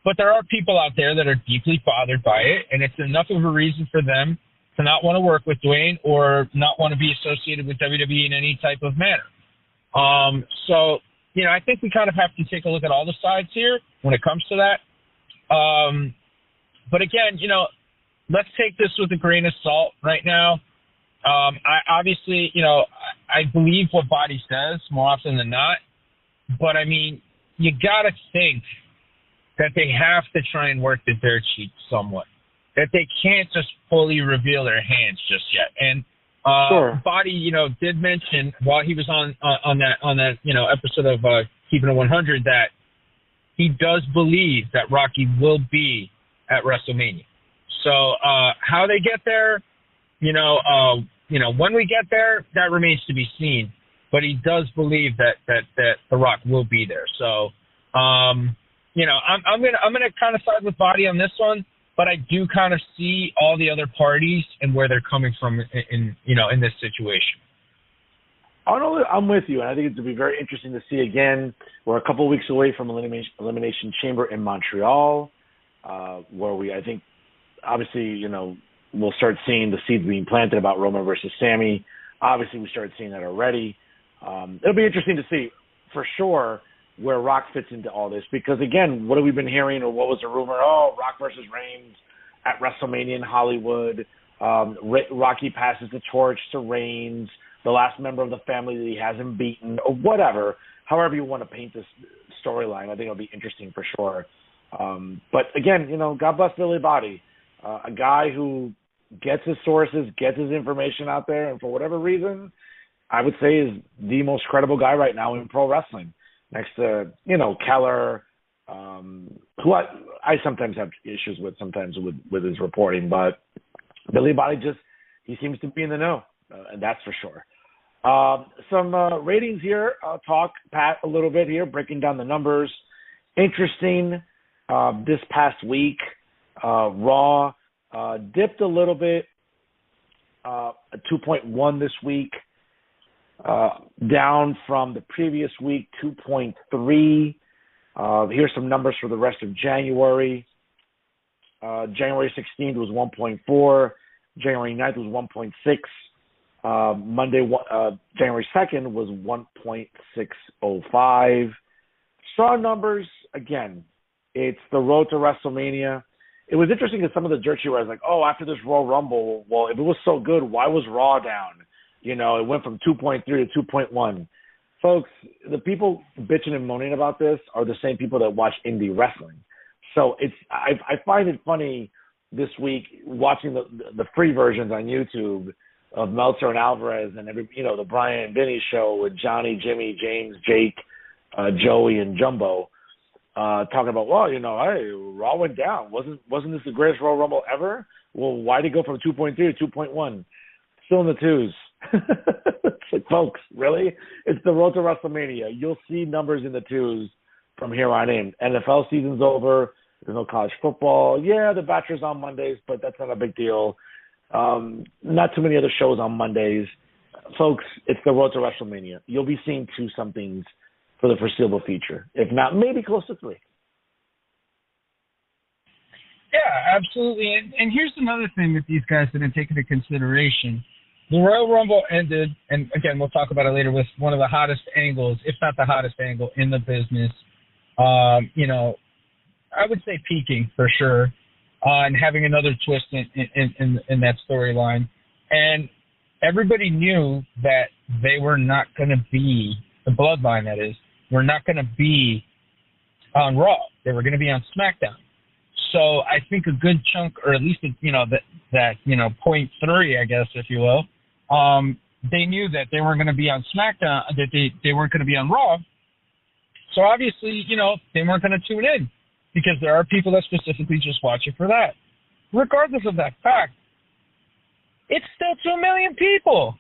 But there are people out there that are deeply bothered by it, and it's enough of a reason for them to not want to work with Dwayne or not want to be associated with WWE in any type of manner. So, I think we kind of have to take a look at all the sides here when it comes to that. But again, let's take this with a grain of salt right now. I obviously, I believe what Body says more often than not. But, I mean, you got to think that they have to try and work the dirt sheet somewhat, that they can't just fully reveal their hands just yet. And Sure. Body, did mention while he was on that episode of Keeping It 100 that he does believe that Rocky will be at WrestleMania. So how they get there, when we get there, that remains to be seen. But he does believe that The Rock will be there. So, I'm gonna kind of side with Body on this one. But I do kind of see all the other parties and where they're coming from in this situation. I'm with you, and I think it's going to be very interesting to see again. We're a couple of weeks away from Elimination Chamber in Montreal, where I think, obviously, we'll start seeing the seeds being planted about Roman versus Sammy. Obviously, we started seeing that already. It'll be interesting to see, for sure, where Rock fits into all this. Because, again, what have we been hearing, or what was the rumor? Oh, Rock versus Reigns at WrestleMania in Hollywood. Rocky passes the torch to Reigns, the last member of the family that he hasn't beaten, or whatever. However you want to paint this storyline, I think it'll be interesting for sure. But, again, God bless Billy Body, a guy who gets his sources, gets his information out there, and for whatever reason, I would say is the most credible guy right now in pro wrestling. Next to, Keller, who I sometimes have issues with with his reporting, but Billy Body he seems to be in the know, and that's for sure. Some ratings here. I'll talk, Pat, a little bit here, breaking down the numbers. Interesting, this past week, Raw dipped a little bit, 2.1 this week. Down from the previous week, 2.3. Here's some numbers for the rest of January. January 16th was 1.4. January 9th was 1.6. Monday, January 2nd was 1.605. Strong numbers. Again, it's the road to WrestleMania. It was interesting because some of the dirt sheet was like, oh, after this Royal Rumble, well, if it was so good, why was Raw down? It went from 2.3 to 2.1. Folks, the people bitching and moaning about this are the same people that watch indie wrestling. So I find it funny this week watching the free versions on YouTube of Meltzer and Alvarez and the Brian and Vinny show with Johnny, Jimmy, James, Jake, Joey, and Jumbo talking about, well, hey, Raw went down. Wasn't this the greatest Royal Rumble ever? Well, why did it go from 2.3 to 2.1? Still in the twos. It's like, folks, really? It's the road to WrestleMania. You'll see numbers in the twos from here on in. NFL season's over. There's no college football. Yeah, the Bachelor's on Mondays, but that's not a big deal. Not too many other shows on Mondays. Folks, it's the road to WrestleMania. You'll be seeing 2-somethings for the foreseeable future. If not, maybe close to 3. Yeah, absolutely. And here's another thing that these guys didn't take into consideration. The Royal Rumble ended, and again, we'll talk about it later, with one of the hottest angles, if not the hottest angle in the business. I would say peaking for sure, and having another twist in that storyline. And everybody knew that they were not going to be, the Bloodline that is, were not going to be on Raw. They were going to be on Smackdown. So I think a good chunk, or at least, that 0.3, I guess, if you will, they knew that they weren't going to be on SmackDown, that they weren't going to be on Raw. So obviously, they weren't going to tune in because there are people that specifically just watch it for that. Regardless of that fact, it's still 2 million people.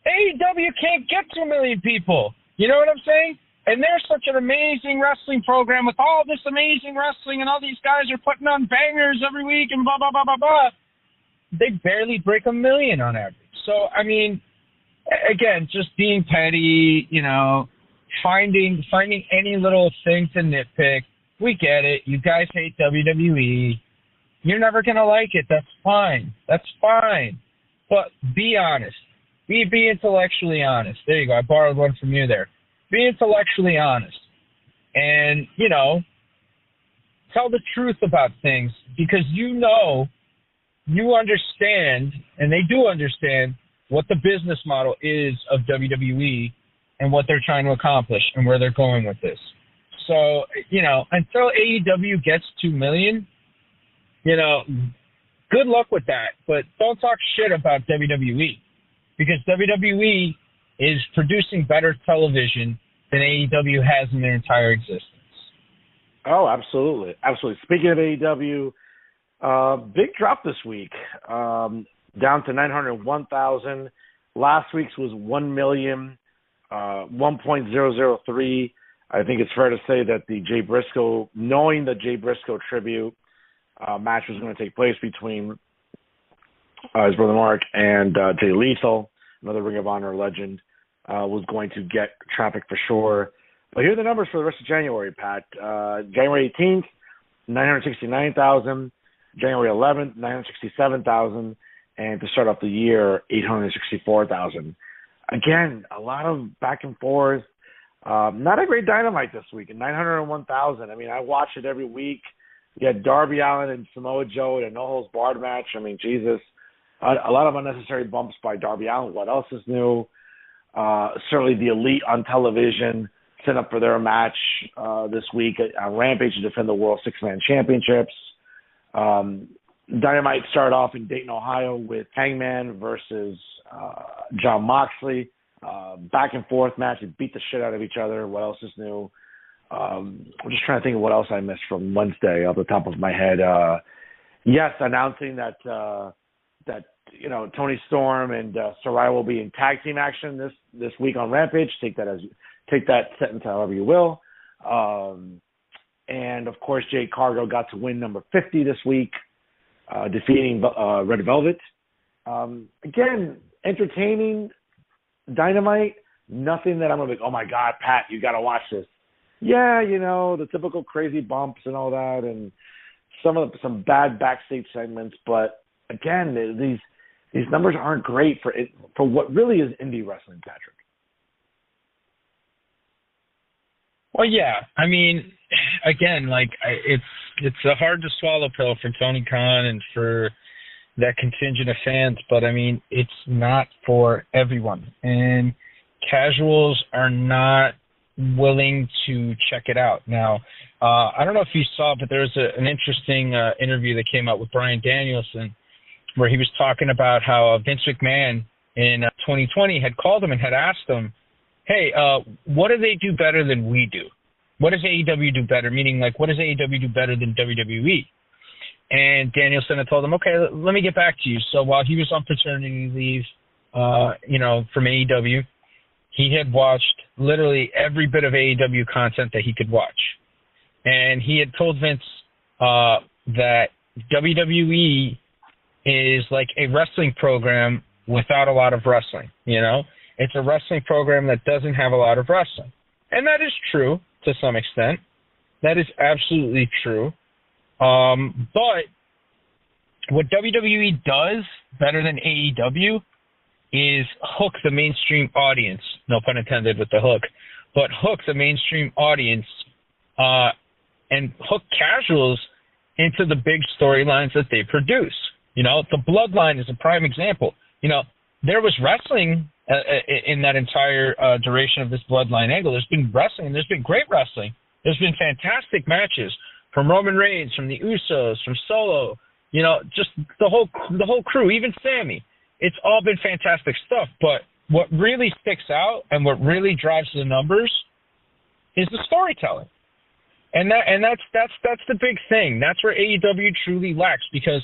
AEW can't get 2 million people. You know what I'm saying? And they're such an amazing wrestling program with all this amazing wrestling, and all these guys are putting on bangers every week and blah, blah, blah, blah, blah. They barely break 1 million on average. So, I mean, again, just being petty, finding any little thing to nitpick. We get it. You guys hate WWE. You're never going to like it. That's fine. That's fine. But be honest. Be intellectually honest. There you go. I borrowed one from you there. Be intellectually honest. And, tell the truth about things, because you understand, and they do understand, what the business model is of WWE and what they're trying to accomplish and where they're going with this. So, until AEW gets 2 million, good luck with that. But don't talk shit about WWE, because WWE is producing better television than AEW has in their entire existence. Oh, absolutely. Absolutely. Speaking of AEW, big drop this week, down to 901,000. Last week's was 1.003. I think it's fair to say that knowing the Jay Briscoe tribute match was going to take place between his brother Mark and Jay Lethal, another Ring of Honor legend, was going to get traffic for sure. But here are the numbers for the rest of January, Pat. January 18th, 969,000. January 11th, 967,000. And to start off the year, 864,000. Again, a lot of back and forth. Not a great Dynamite this week at 901,000. I mean, I watch it every week. You had Darby Allin and Samoa Joe in a no-holds-barred match. I mean, Jesus. A lot of unnecessary bumps by Darby Allin. What else is new? Certainly the Elite on television set up for their match this week on Rampage to defend the World Six-Man Championships. Dynamite started off in Dayton, Ohio with Hangman versus Jon Moxley. Back and forth match. They beat the shit out of each other. What else is new? I'm just trying to think of what else I missed from Wednesday off the top of my head. Yes, announcing that Tony Storm and Saraya will be in tag team action this week on Rampage. Take that sentence however you will. And of course, Jade Cargill got to win number 50 this week, defeating Red Velvet. Again, entertaining Dynamite. Nothing that I'm gonna be like, oh my God, Pat, you got to watch this. Yeah, the typical crazy bumps and all that, and some bad backstage segments. But again, these numbers aren't great for what really is indie wrestling, Patrick. Well, yeah. I mean, again, it's a hard to swallow pill for Tony Khan and for that contingent of fans, but I mean, it's not for everyone, and casuals are not willing to check it out. Now, I don't know if you saw, but there was an interesting interview that came out with Bryan Danielson, where he was talking about how Vince McMahon in 2020 had called him and had asked him, hey, what do they do better than we do? What does AEW do better? Meaning, what does AEW do better than WWE? And Danielson had told him, okay, let me get back to you. So while he was on paternity leave, from AEW, he had watched literally every bit of AEW content that he could watch. And he had told Vince that WWE is like a wrestling program without a lot of wrestling, It's a wrestling program that doesn't have a lot of wrestling. And that is true to some extent. That is absolutely true. But what WWE does better than AEW is hook the mainstream audience, no pun intended with the hook, but hook the mainstream audience and hook casuals into the big storylines that they produce. The Bloodline is a prime example. There was wrestling in that entire duration of this Bloodline angle. There's been wrestling, and there's been great wrestling. There's been fantastic matches from Roman Reigns, from the Usos, from Solo, just the whole crew, even Sammy. It's all been fantastic stuff. But what really sticks out and what really drives the numbers is the storytelling. And that's the big thing. That's where AEW truly lacks, because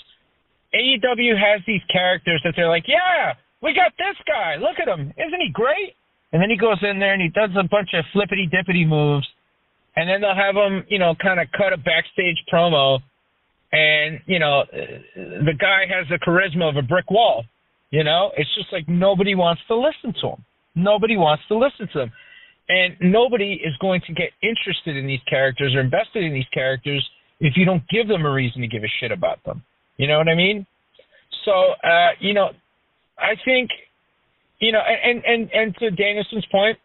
AEW has these characters that they're like, yeah, we got this guy. Look at him. Isn't he great? And then he goes in there and he does a bunch of flippity-dippity moves. And then they'll have him, kind of cut a backstage promo. And, the guy has the charisma of a brick wall. It's just like nobody wants to listen to him. Nobody wants to listen to him. And nobody is going to get interested in these characters or invested in these characters if you don't give them a reason to give a shit about them. You know what I mean? So, I think, and to Danielson's point,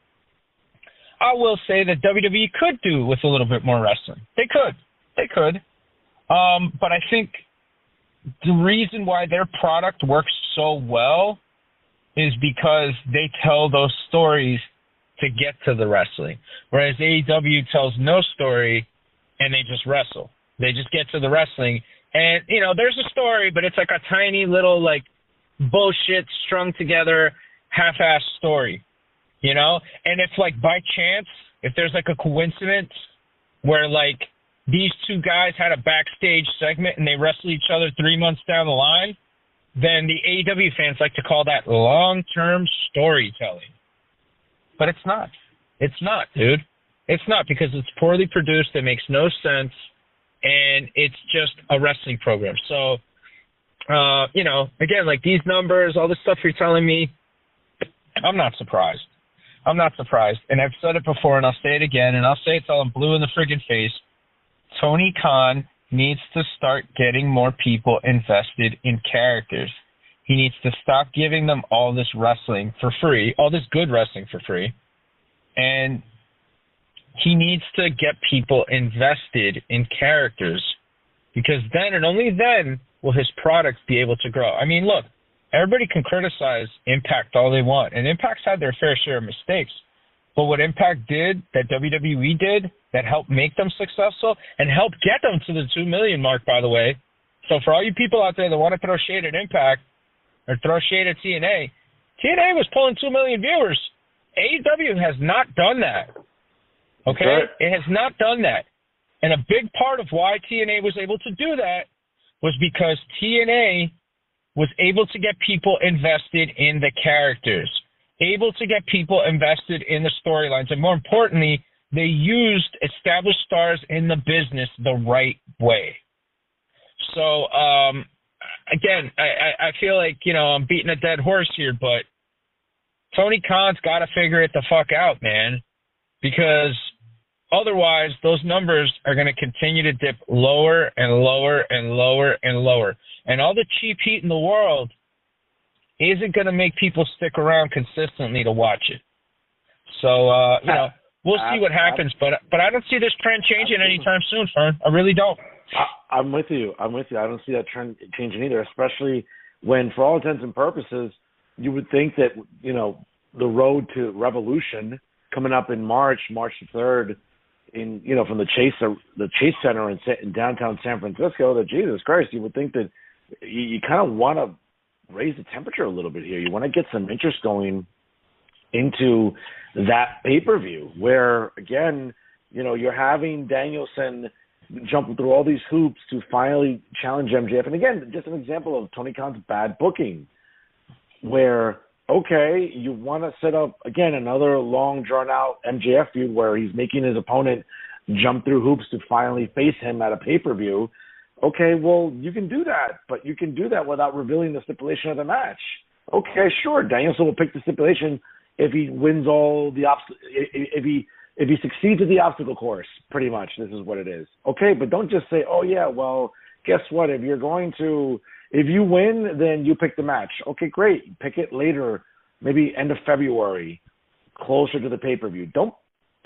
I will say that WWE could do with a little bit more wrestling. They could. But I think the reason why their product works so well is because they tell those stories to get to the wrestling. Whereas AEW tells no story and they just wrestle. They just get to the wrestling. And, there's a story, but it's like a tiny little, like, bullshit strung together half-assed story, And if, like, by chance, if there's, like, a coincidence where, like, these two guys had a backstage segment and they wrestle each other 3 months down the line, then the AEW fans like to call that long-term storytelling. But it's not. It's not, dude. It's not, because it's poorly produced. It makes no sense. And it's just a wrestling program. So, again, like these numbers, all this stuff you're telling me, I'm not surprised. And I've said it before, and I'll say it again, and I'll say it till I'm blue in the friggin' face. Tony Khan needs to start getting more people invested in characters. He needs to stop giving them all this wrestling for free, all this good wrestling for free, and he needs to get people invested in characters, because then and only then will his product be able to grow. I mean, look, everybody can criticize Impact all they want, and Impact's had their fair share of mistakes, but what Impact did, that WWE did, that helped make them successful and helped get them to the 2 million mark, by the way. So for all you people out there that want to throw shade at Impact or throw shade at TNA, TNA was pulling 2 million viewers. AEW has not done that. Okay? Right. It has not done that. And a big part of why TNA was able to do that was because TNA was able to get people invested in the characters, able to get people invested in the storylines, and more importantly, they used established stars in the business the right way. So, again, I feel like, I'm beating a dead horse here, but Tony Khan's got to figure it the fuck out, man, because otherwise those numbers are going to continue to dip lower and lower and lower and lower. And all the cheap heat in the world isn't going to make people stick around consistently to watch it. So, we'll see what happens, but I don't see this trend changing anytime soon, Fern. I really don't. I'm with you. I don't see that trend changing either, especially when, for all intents and purposes, you would think that, the road to Revolution coming up in March the 3rd, from the Chase Center in downtown San Francisco, that Jesus Christ, you would think that you kind of want to raise the temperature a little bit here. You want to get some interest going into that pay-per-view where, again, you're having Danielson jump through all these hoops to finally challenge MJF. And again, just an example of Tony Khan's bad booking where, okay, you want to set up, again, another long, drawn-out MJF feud where he's making his opponent jump through hoops to finally face him at a pay-per-view. Okay, well, you can do that, but you can do that without revealing the stipulation of the match. Okay, sure, Danielson will pick the stipulation if he wins all the if he succeeds at the obstacle course, pretty much, this is what it is. Okay, but don't just say, oh, yeah, well, guess what? If you win, then you pick the match. Okay, great. Pick it later, maybe end of February, closer to the pay-per-view. Don't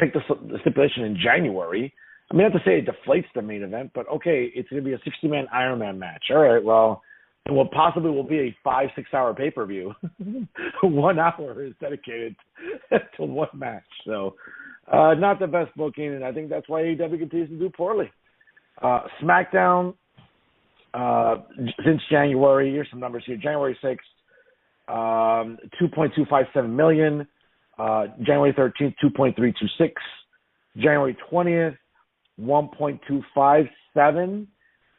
pick the stipulation in January. I mean, not to say it deflates the main event, but okay, it's going to be a 60-man Ironman match. All right, well, it will possibly be a 5-6 hour pay-per-view. 1 hour is dedicated to one match. So not the best booking, and I think that's why AEW continues to do poorly. SmackDown, since January, here's some numbers here. January 6th, 2.257 million. January 13th, 2.326. January 20th, 1.257.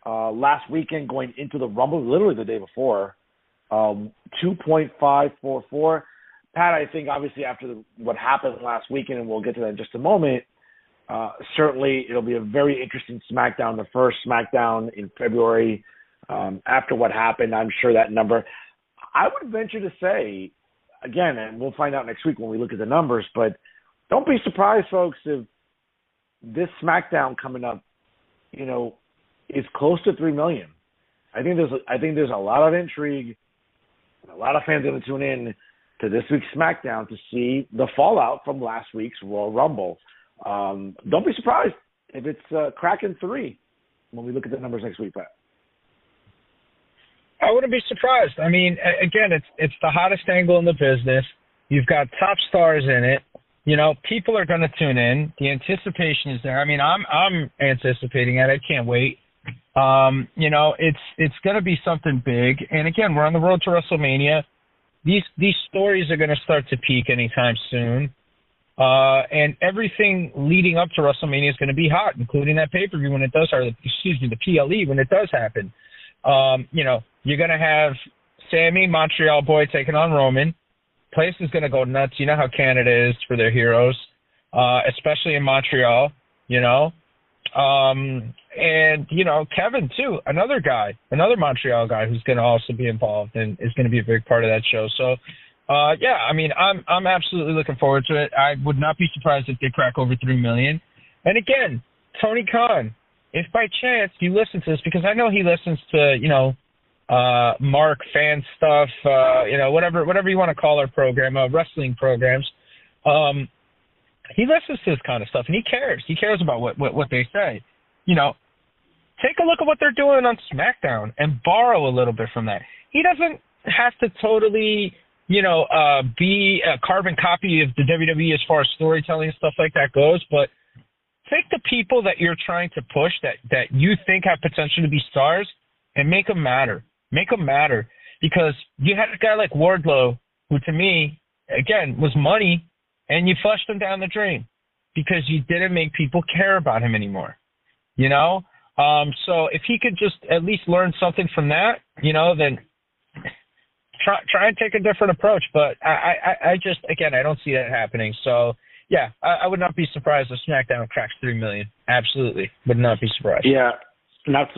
Last weekend going into the Rumble, literally the day before, 2.544. Pat, I think obviously after what happened last weekend, and we'll get to that in just a moment, certainly it'll be a very interesting SmackDown, the first SmackDown in February. After what happened, I'm sure that number, I would venture to say, again, and we'll find out next week when we look at the numbers, but don't be surprised, folks, if this SmackDown coming up, is close to 3 million. I think there's a lot of intrigue. A lot of fans are going to tune in to this week's SmackDown to see the fallout from last week's Royal Rumble. Don't be surprised if it's cracking 3 when we look at the numbers next week, Pat. I wouldn't be surprised. I mean, again, it's the hottest angle in the business. You've got top stars in it. People are going to tune in. The anticipation is there. I mean, I'm anticipating it. I can't wait. It's going to be something big. And again, we're on the road to WrestleMania. These stories are going to start to peak anytime soon. And everything leading up to WrestleMania is going to be hot, including that pay-per-view when it does, the PLE when it does happen. You're going to have Sammy, Montreal boy, taking on Roman. Place is going to go nuts. You know how Canada is for their heroes, especially in Montreal, And, Kevin, too, another Montreal guy who's going to also be involved and is going to be a big part of that show. So, I'm absolutely looking forward to it. I would not be surprised if they crack over 3 million. And again, Tony Khan, if by chance you listen to this, because I know he listens to, Mark fan stuff, whatever you want to call our program, wrestling programs. He listens to this kind of stuff, and he cares. He cares about what they say. Take a look at what they're doing on SmackDown and borrow a little bit from that. He doesn't have to totally, be a carbon copy of the WWE as far as storytelling and stuff like that goes, but take the people that you're trying to push that you think have potential to be stars and make them matter. Make them matter. Because you had a guy like Wardlow, who to me, again, was money, and you flushed him down the drain because you didn't make people care about him anymore. So if he could just at least learn something from that, then try and take a different approach. But I just, again, I don't see that happening. So, yeah, I would not be surprised if SmackDown cracks 3 million. Absolutely. Would not be surprised. Yeah, not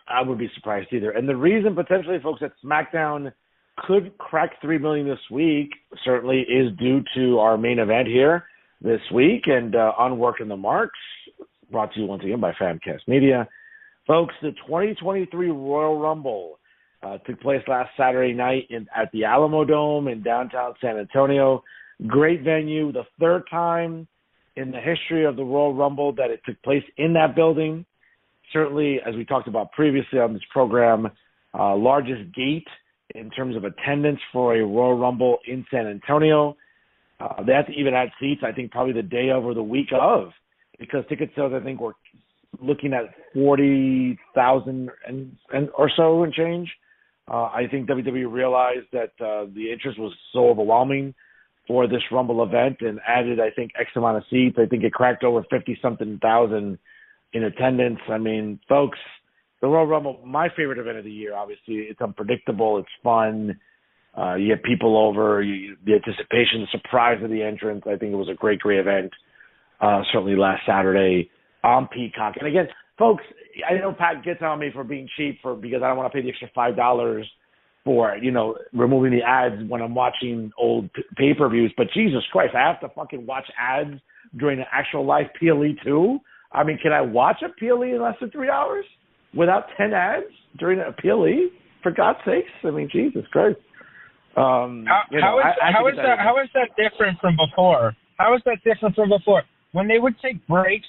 I would be surprised either. And the reason potentially, folks, that SmackDown could crack 3 million this week certainly is due to our main event here this week and on Working the Marks, brought to you once again by Famcast Media. Folks, the 2023 Royal Rumble took place last Saturday night at the Alamo Dome in downtown San Antonio. Great venue, the third time in the history of the Royal Rumble that it took place in that building. Certainly, as we talked about previously on this program, largest gate in terms of attendance for a Royal Rumble in San Antonio. They had to even add seats, I think, probably the day of or the week of, because ticket sales, I think, were looking at 40,000 and or so and change. I think WWE realized that the interest was so overwhelming for this Rumble event and added, I think, X amount of seats. I think it cracked over 50-something thousand in attendance. I mean, folks, the Royal Rumble, my favorite event of the year, obviously. It's unpredictable. It's fun. You get people over. The anticipation, the surprise of the entrance. I think it was a great event, certainly last Saturday on Peacock. And again, folks, I know Pat gets on me for being cheap because I don't want to pay the extra $5 for, removing the ads when I'm watching old pay-per-views. But Jesus Christ, I have to fucking watch ads during an actual live PLE too? I mean, can I watch a PLE in less than 3 hours without 10 ads during a PLE? For God's sakes. I mean, Jesus Christ. How is that different from before? How is that different from before? When they would take breaks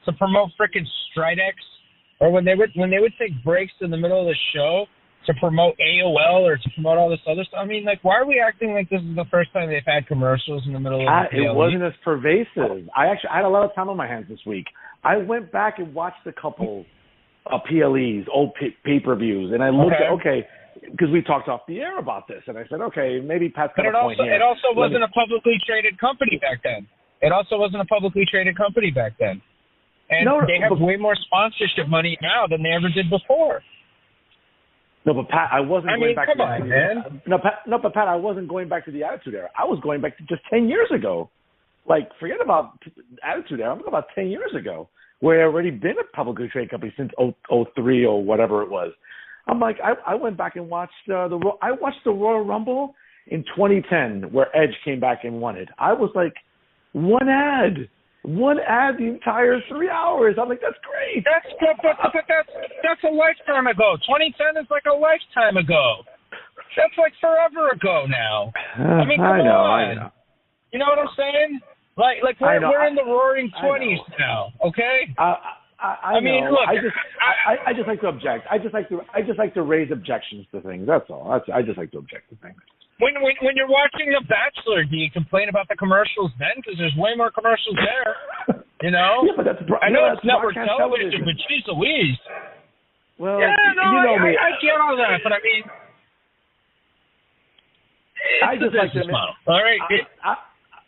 to promote frickin' Stridex, or when they would take breaks in the middle of the show to promote AOL or to promote all this other stuff. I mean, like, why are we acting like this is the first time they've had commercials in the middle of the PLE? It wasn't as pervasive. I had a lot of time on my hands this week. I went back and watched a couple of PLEs, old pay-per-views, and I looked at, because we talked off the air about this, and I said, okay, maybe Pat's got a point here. It also wasn't a publicly traded company back then. And they have way more sponsorship money now than they ever did before. No, but Pat, I wasn't going back to the Attitude Era. But Pat, I wasn't going back to the Attitude Era. I was going back to just 10 years ago. Like, forget about Attitude Era. I'm talking about 10 years ago, where it already been a publicly traded company since 03 or whatever it was. I'm like, I went back and watched the Royal Rumble in 2010, where Edge came back and won it. I was like, One ad the entire 3 hours. I'm like, that's great. That's a lifetime ago. 2010 is like a lifetime ago. That's like forever ago now. I mean, come on. I know. You know what I'm saying? Like we're in the roaring 20s now. Okay. I mean, know. look, I just like to object. I just like to raise objections to things. That's all. I just like to object to things. When you're watching The Bachelor, do you complain about the commercials then? Because there's way more commercials there. You know? Yeah, but I know it's network television, but geez Louise. Well, yeah, no, you know me. I get all that, but I mean, I just like to model. All right.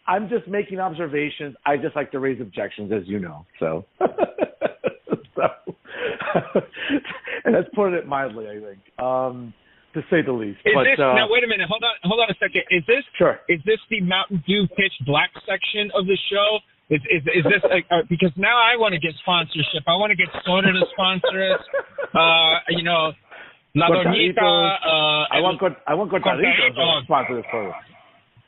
I'm just making observations. I just like to raise objections, as you know. So, and that's putting it mildly, I think, to say the least. Now, wait a minute. Hold on a second. Is this the Mountain Dew Pitch Black section of the show? Is this because now I want to get sponsorship. I want to get Soda to sponsor us. You know, La Doñita. I want Cortaditos to sponsor this program.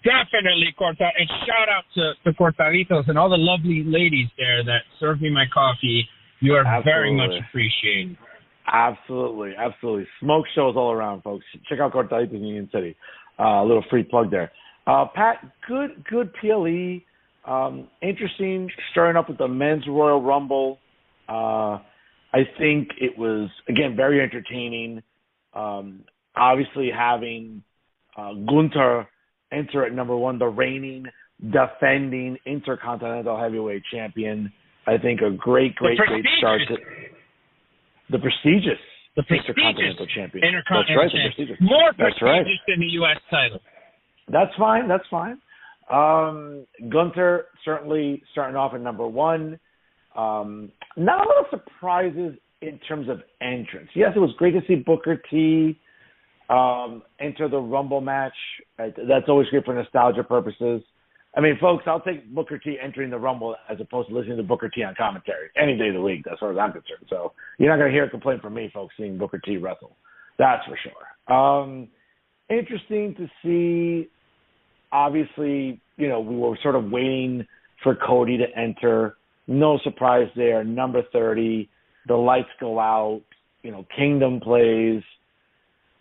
Definitely, and shout out to Cortaditos and all the lovely ladies there that served me my coffee. You are very much appreciated. Absolutely. Smoke shows all around, folks. Check out Cortaditos in Union City. A little free plug there. Pat, good PLE. Interesting, starting up with the men's Royal Rumble. I think it was, again, very entertaining. Obviously having Gunther enter at number one, the reigning, defending Intercontinental Heavyweight Champion. I think a great start to the prestigious Intercontinental Champion. That's right, the prestigious. More prestigious than the U.S. title. That's fine. Gunther certainly starting off at number one. Not a lot of surprises in terms of entrance. Yes, it was great to see Booker T enter the Rumble match. That's always great for nostalgia purposes. I mean, folks, I'll take Booker T entering the Rumble as opposed to listening to Booker T on commentary any day of the week, as far as I'm concerned. So you're not going to hear a complaint from me, folks, seeing Booker T wrestle. That's for sure. Interesting to see. Obviously, you know, we were sort of waiting for Cody to enter. No surprise there. Number 30. The lights go out. You know, Kingdom plays.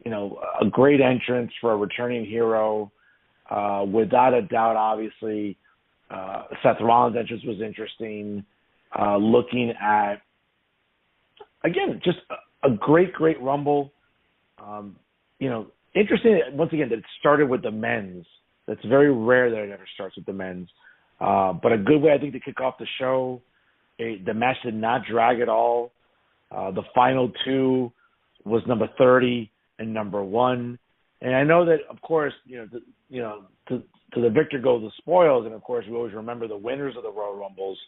You know, a great entrance for a returning hero. Without a doubt, obviously, Seth Rollins' entrance was interesting. Looking at, again, just a great Rumble. You know, interesting, once again, that it started with the men's. That's very rare that it ever starts with the men's. But a good way, I think, to kick off the show. The match did not drag at all. The final two was number 30 and number 1. And I know that, of course, to the victor goes the spoils, and of course we always remember the winners of the Royal Rumbles.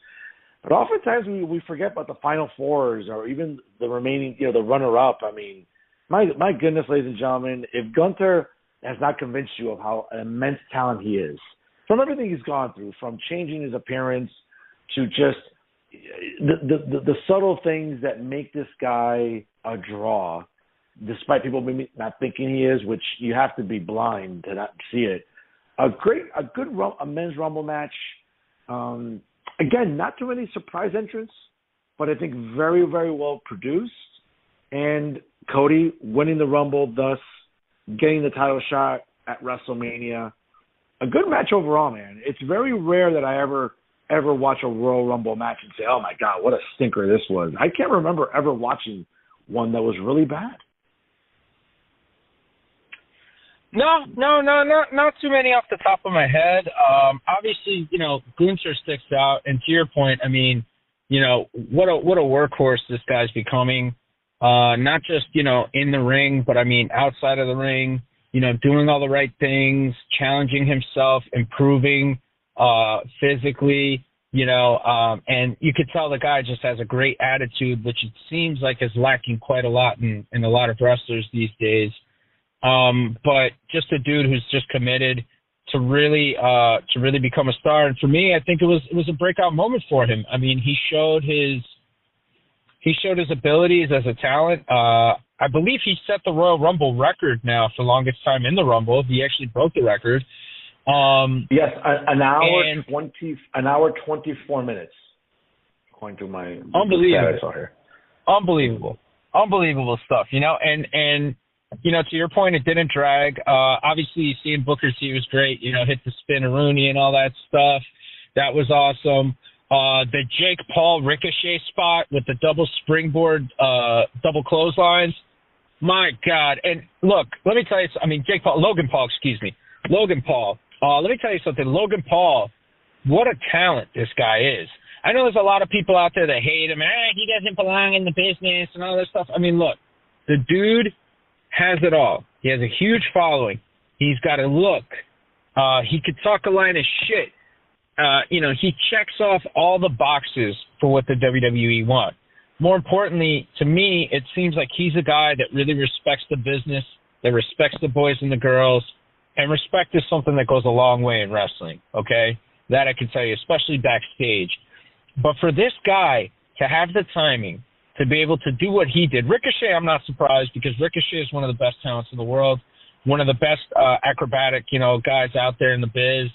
But oftentimes we forget about the final fours or even the remaining, the runner-up. I mean, my goodness, ladies and gentlemen, if Gunther has not convinced you of how an immense talent he is, from everything he's gone through, from changing his appearance to just the subtle things that make this guy a draw, despite people maybe not thinking he is, which you have to be blind to not see it. A good men's Rumble match. Again, not too many surprise entrants, but I think very, very well produced. And Cody winning the Rumble, thus getting the title shot at WrestleMania. A good match overall, man. It's very rare that I ever watch a Royal Rumble match and say, oh my God, what a stinker this was. I can't remember ever watching one that was really bad. No, not too many off the top of my head. Obviously, Gunther sticks out, and to your point, I mean, what a workhorse this guy's becoming. Not just in the ring, but I mean outside of the ring. Doing all the right things, challenging himself, improving physically. And you could tell the guy just has a great attitude, which it seems like is lacking quite a lot in a lot of wrestlers these days. But just a dude who's just committed to really become a star. And for me, I think it was a breakout moment for him. I mean, he showed his abilities as a talent. I believe he set the Royal Rumble record now for longest time in the Rumble. He actually broke the record. Yes, an hour and 24 minutes. According to my unbelievable. status here. Unbelievable stuff, and to your point, it didn't drag. Obviously, seeing Booker T was great, hit the spin-a-rooney and all that stuff. That was awesome. The Jake Paul ricochet spot with the double springboard, double clotheslines. My God. And look, let me tell you, Logan Paul, let me tell you something. Logan Paul, what a talent this guy is. I know there's a lot of people out there that hate him. He doesn't belong in the business and all this stuff. Look, the dude has it all. He has a huge following. He's got a look. He could talk a line of shit. He checks off all the boxes for what the WWE want. More importantly, to me, it seems like he's a guy that really respects the business, that respects the boys and the girls, and respect is something that goes a long way in wrestling, okay? That I can tell you, especially backstage. But for this guy to have the timing to be able to do what he did, Ricochet, I'm not surprised because Ricochet is one of the best talents in the world, one of the best acrobatic, guys out there in the biz.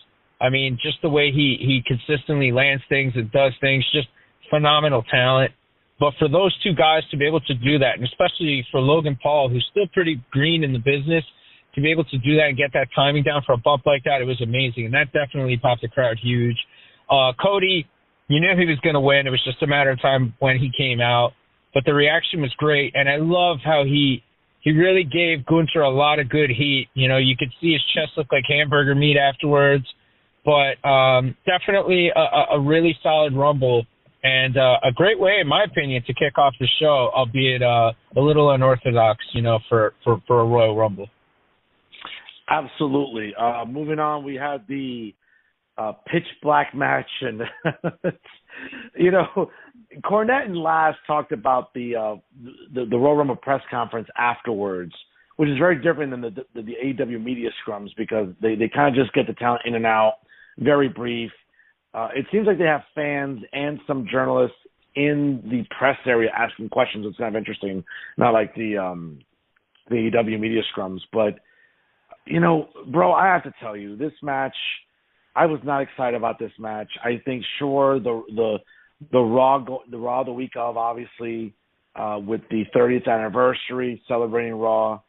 Just the way he consistently lands things and does things, just phenomenal talent. But for those two guys to be able to do that, and especially for Logan Paul, who's still pretty green in the business, to be able to do that and get that timing down for a bump like that, it was amazing. And that definitely popped the crowd huge. Cody, you knew he was going to win. It was just a matter of time when he came out. But the reaction was great. And I love how he really gave Gunther a lot of good heat. You could see his chest look like hamburger meat afterwards. But definitely a really solid Rumble. And a great way, in my opinion, to kick off the show, albeit a little unorthodox, for a Royal Rumble. Absolutely. Moving on, we had the pitch black match, and Cornette and Last talked about the Royal Rumble press conference afterwards, which is very different than the AEW media scrums because they kind of just get the talent in and out, very brief. It seems like they have fans and some journalists in the press area asking questions. It's kind of interesting, not like the AEW media scrums. But, bro, I have to tell you, this match, I was not excited about this match. I think, sure, the Raw the week of, obviously, with the 30th anniversary, celebrating Raw,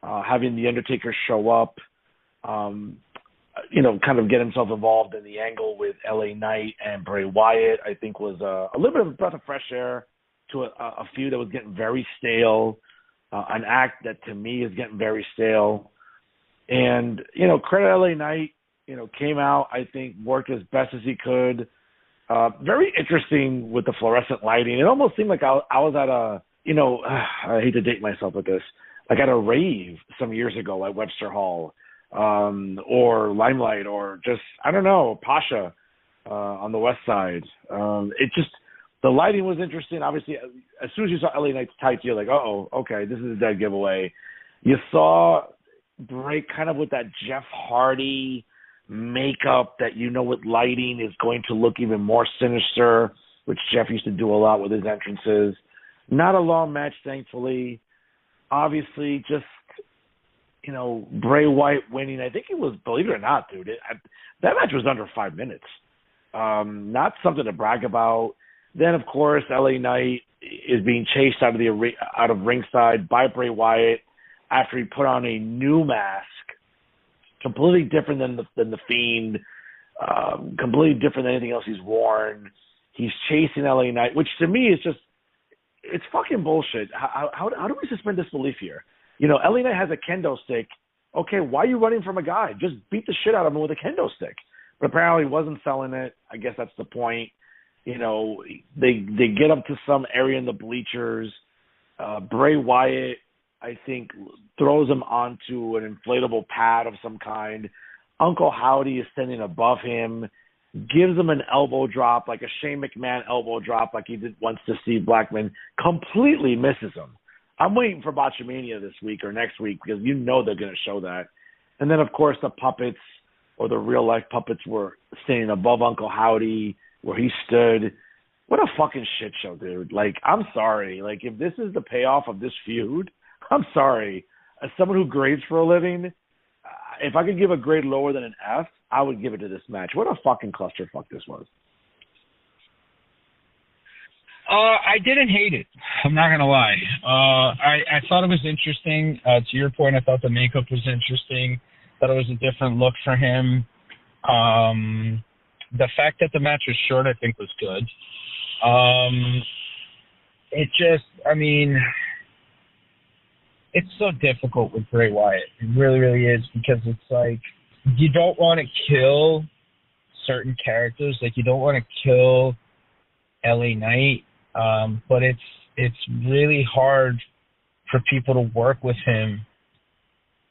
having The Undertaker show up, kind of get himself involved in the angle with LA Knight and Bray Wyatt, I think was a little bit of a breath of fresh air to a feud that was getting very stale, an act that to me is getting very stale. And, credit LA Knight, came out, I think, worked as best as he could. Very interesting with the fluorescent lighting. It almost seemed like I was at I hate to date myself with this, like at a rave some years ago at Webster Hall. Or Limelight, or just, I don't know, Pasha on the west side. The lighting was interesting. Obviously, as soon as you saw LA Knight's tights, you're like, okay, this is a dead giveaway. You saw Bray kind of with that Jeff Hardy makeup that with lighting is going to look even more sinister, which Jeff used to do a lot with his entrances. Not a long match, thankfully. Obviously, just Bray Wyatt winning. I think it was, believe it or not, dude, that match was under 5 minutes. Not something to brag about. Then, of course, LA Knight is being chased out of ringside by Bray Wyatt after he put on a new mask, completely different than the Fiend, completely different than anything else he's worn. He's chasing LA Knight, which to me is just, it's fucking bullshit. How do we suspend disbelief here? LA Knight has a kendo stick. Okay, why are you running from a guy? Just beat the shit out of him with a kendo stick. But apparently he wasn't selling it. I guess that's the point. They get up to some area in the bleachers. Bray Wyatt, I think, throws him onto an inflatable pad of some kind. Uncle Howdy is standing above him, gives him an elbow drop, like a Shane McMahon elbow drop, like he did once to Steve Blackman, completely misses him. I'm waiting for Botchamania this week or next week because they're going to show that. And then, of course, the puppets or the real-life puppets were standing above Uncle Howdy where he stood. What a fucking shit show, dude. Like, I'm sorry. Like, if this is the payoff of this feud, I'm sorry. As someone who grades for a living, if I could give a grade lower than an F, I would give it to this match. What a fucking clusterfuck this was. I didn't hate it. I'm not gonna lie. I thought it was interesting. To your point, I thought the makeup was interesting. Thought it was a different look for him. The fact that the match was short, I think, was good. It's so difficult with Bray Wyatt. It really, really is, because it's like, you don't want to kill certain characters. Like, you don't want to kill LA Knight, but it's really hard for people to work with him,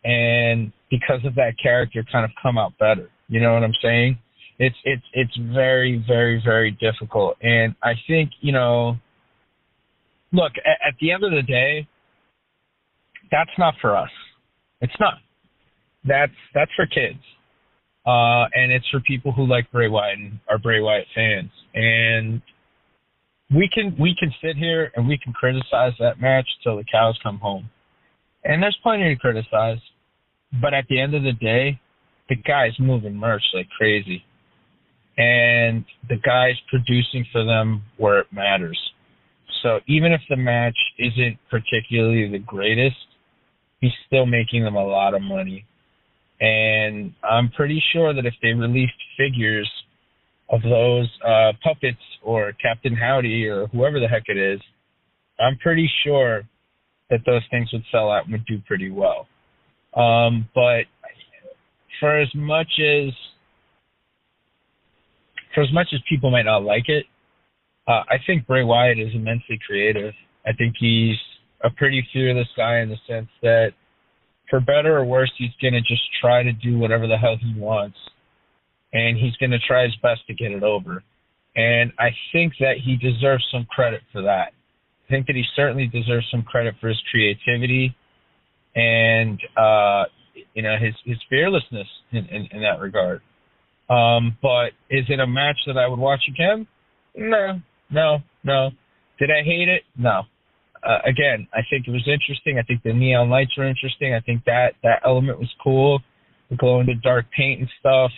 and because of that character, kind of come out better. You know what I'm saying? It's very, very, very difficult. And I think, look, at the end of the day, that's not for us. It's not. That's for kids. And it's for people who like Bray Wyatt and are Bray Wyatt fans. And we can sit here and we can criticize that match till the cows come home. And there's plenty to criticize. But at the end of the day, the guy's moving merch like crazy. And the guy's producing for them where it matters. So even if the match isn't particularly the greatest, he's still making them a lot of money. And I'm pretty sure that if they released figures of those puppets or Captain Howdy or whoever the heck it is, I'm pretty sure that those things would sell out and would do pretty well. But for as much as people might not like it, I think Bray Wyatt is immensely creative. I think he's a pretty fearless guy in the sense that, for better or worse, he's going to just try to do whatever the hell he wants. And he's going to try his best to get it over. And I think that he deserves some credit for that. I think that he certainly deserves some credit for his creativity and, his fearlessness in that regard. But is it a match that I would watch again? No. Did I hate it? No. Again, I think it was interesting. I think the neon lights were interesting. I think that element was cool. The glow in the dark paint and stuff.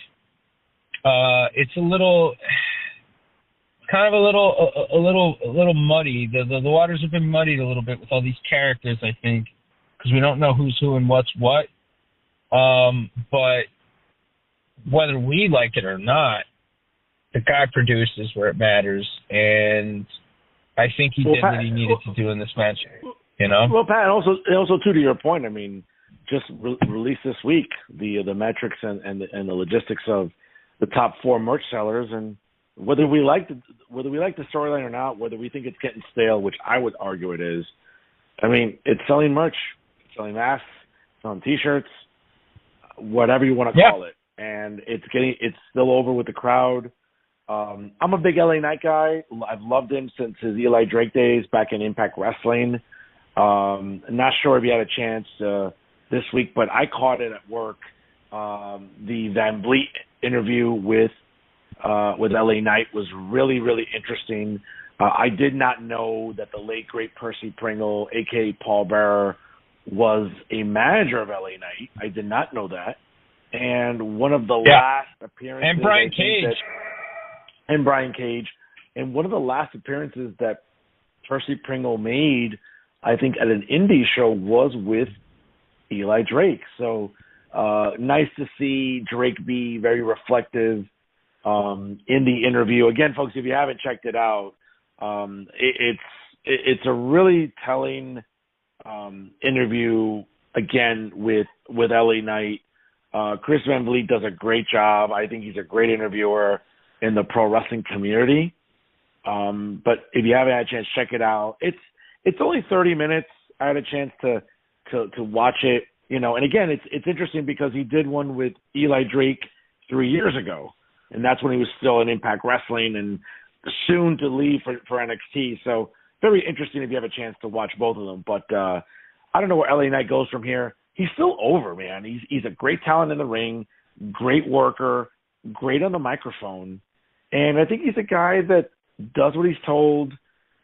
It's a little muddy. The waters have been muddied a little bit with all these characters, I think, because we don't know who's who and what's what. But whether we like it or not, the guy produces where it matters, and I think he did what he needed to do in this match. Well, Pat, and also too, to your point, I mean, just released this week the metrics and the logistics of the top 4 merch sellers, and whether we like the storyline or not, whether we think it's getting stale, which I would argue it is. I mean, it's selling merch, it's selling masks, selling T-shirts, whatever you want to call it, and it's still over with the crowd. I'm a big LA Knight guy. I've loved him since his Eli Drake days back in Impact Wrestling. Not sure if you had a chance this week, but I caught it at work. The Van Vliet interview with LA Knight was really, really interesting. I did not know that the late, great Percy Pringle, a.k.a. Paul Bearer, was a manager of LA Knight. I did not know that. And one of the last appearances... And Brian Cage. And one of the last appearances that Percy Pringle made, I think, at an indie show was with Eli Drake. So nice to see Drake be very reflective in the interview. Again, folks, if you haven't checked it out, it's a really telling interview, again, with LA Knight. Chris Van Vliet does a great job. I think he's a great interviewer in the pro wrestling community. But if you haven't had a chance, check it out. It's only 30 minutes. I had a chance to watch it, and again, it's interesting because he did one with Eli Drake 3 years ago, and that's when he was still in Impact Wrestling and soon to leave for NXT. So very interesting if you have a chance to watch both of them. But I don't know where LA Knight goes from here. He's still over, man. He's a great talent in the ring, great worker, great on the microphone. And I think he's a guy that does what he's told,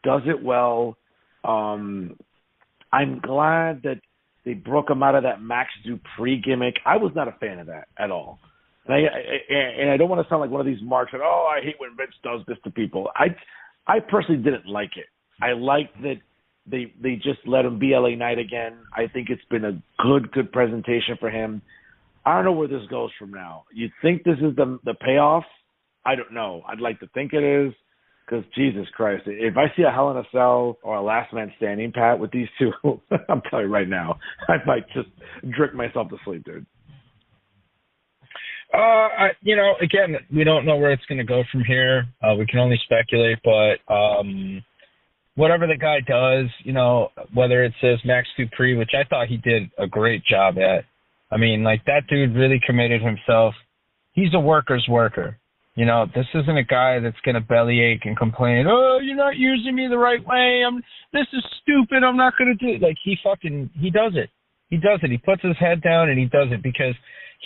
does it well. I'm glad that They broke him out of that Max Dupree gimmick. I was not a fan of that at all. And I don't want to sound like one of these marks that, I hate when Vince does this to people. I personally didn't like it. I liked that they just let him be LA Knight again. I think it's been a good presentation for him. I don't know where this goes from now. You think this is the payoff? I don't know. I'd like to think it is, because Jesus Christ, if I see a Hell in a Cell or a Last Man Standing, Pat, with these two, I'm telling you right now, I might just drink myself to sleep, dude. Again, we don't know where it's going to go from here. We can only speculate, but whatever the guy does, whether it says Max Dupree, which I thought he did a great job at. I mean, like, that dude really committed himself. He's a worker's worker. This isn't a guy that's going to bellyache and complain, you're not using me the right way. This is stupid. I'm not going to do it. Like, he does it. He does it. He puts his head down and he does it because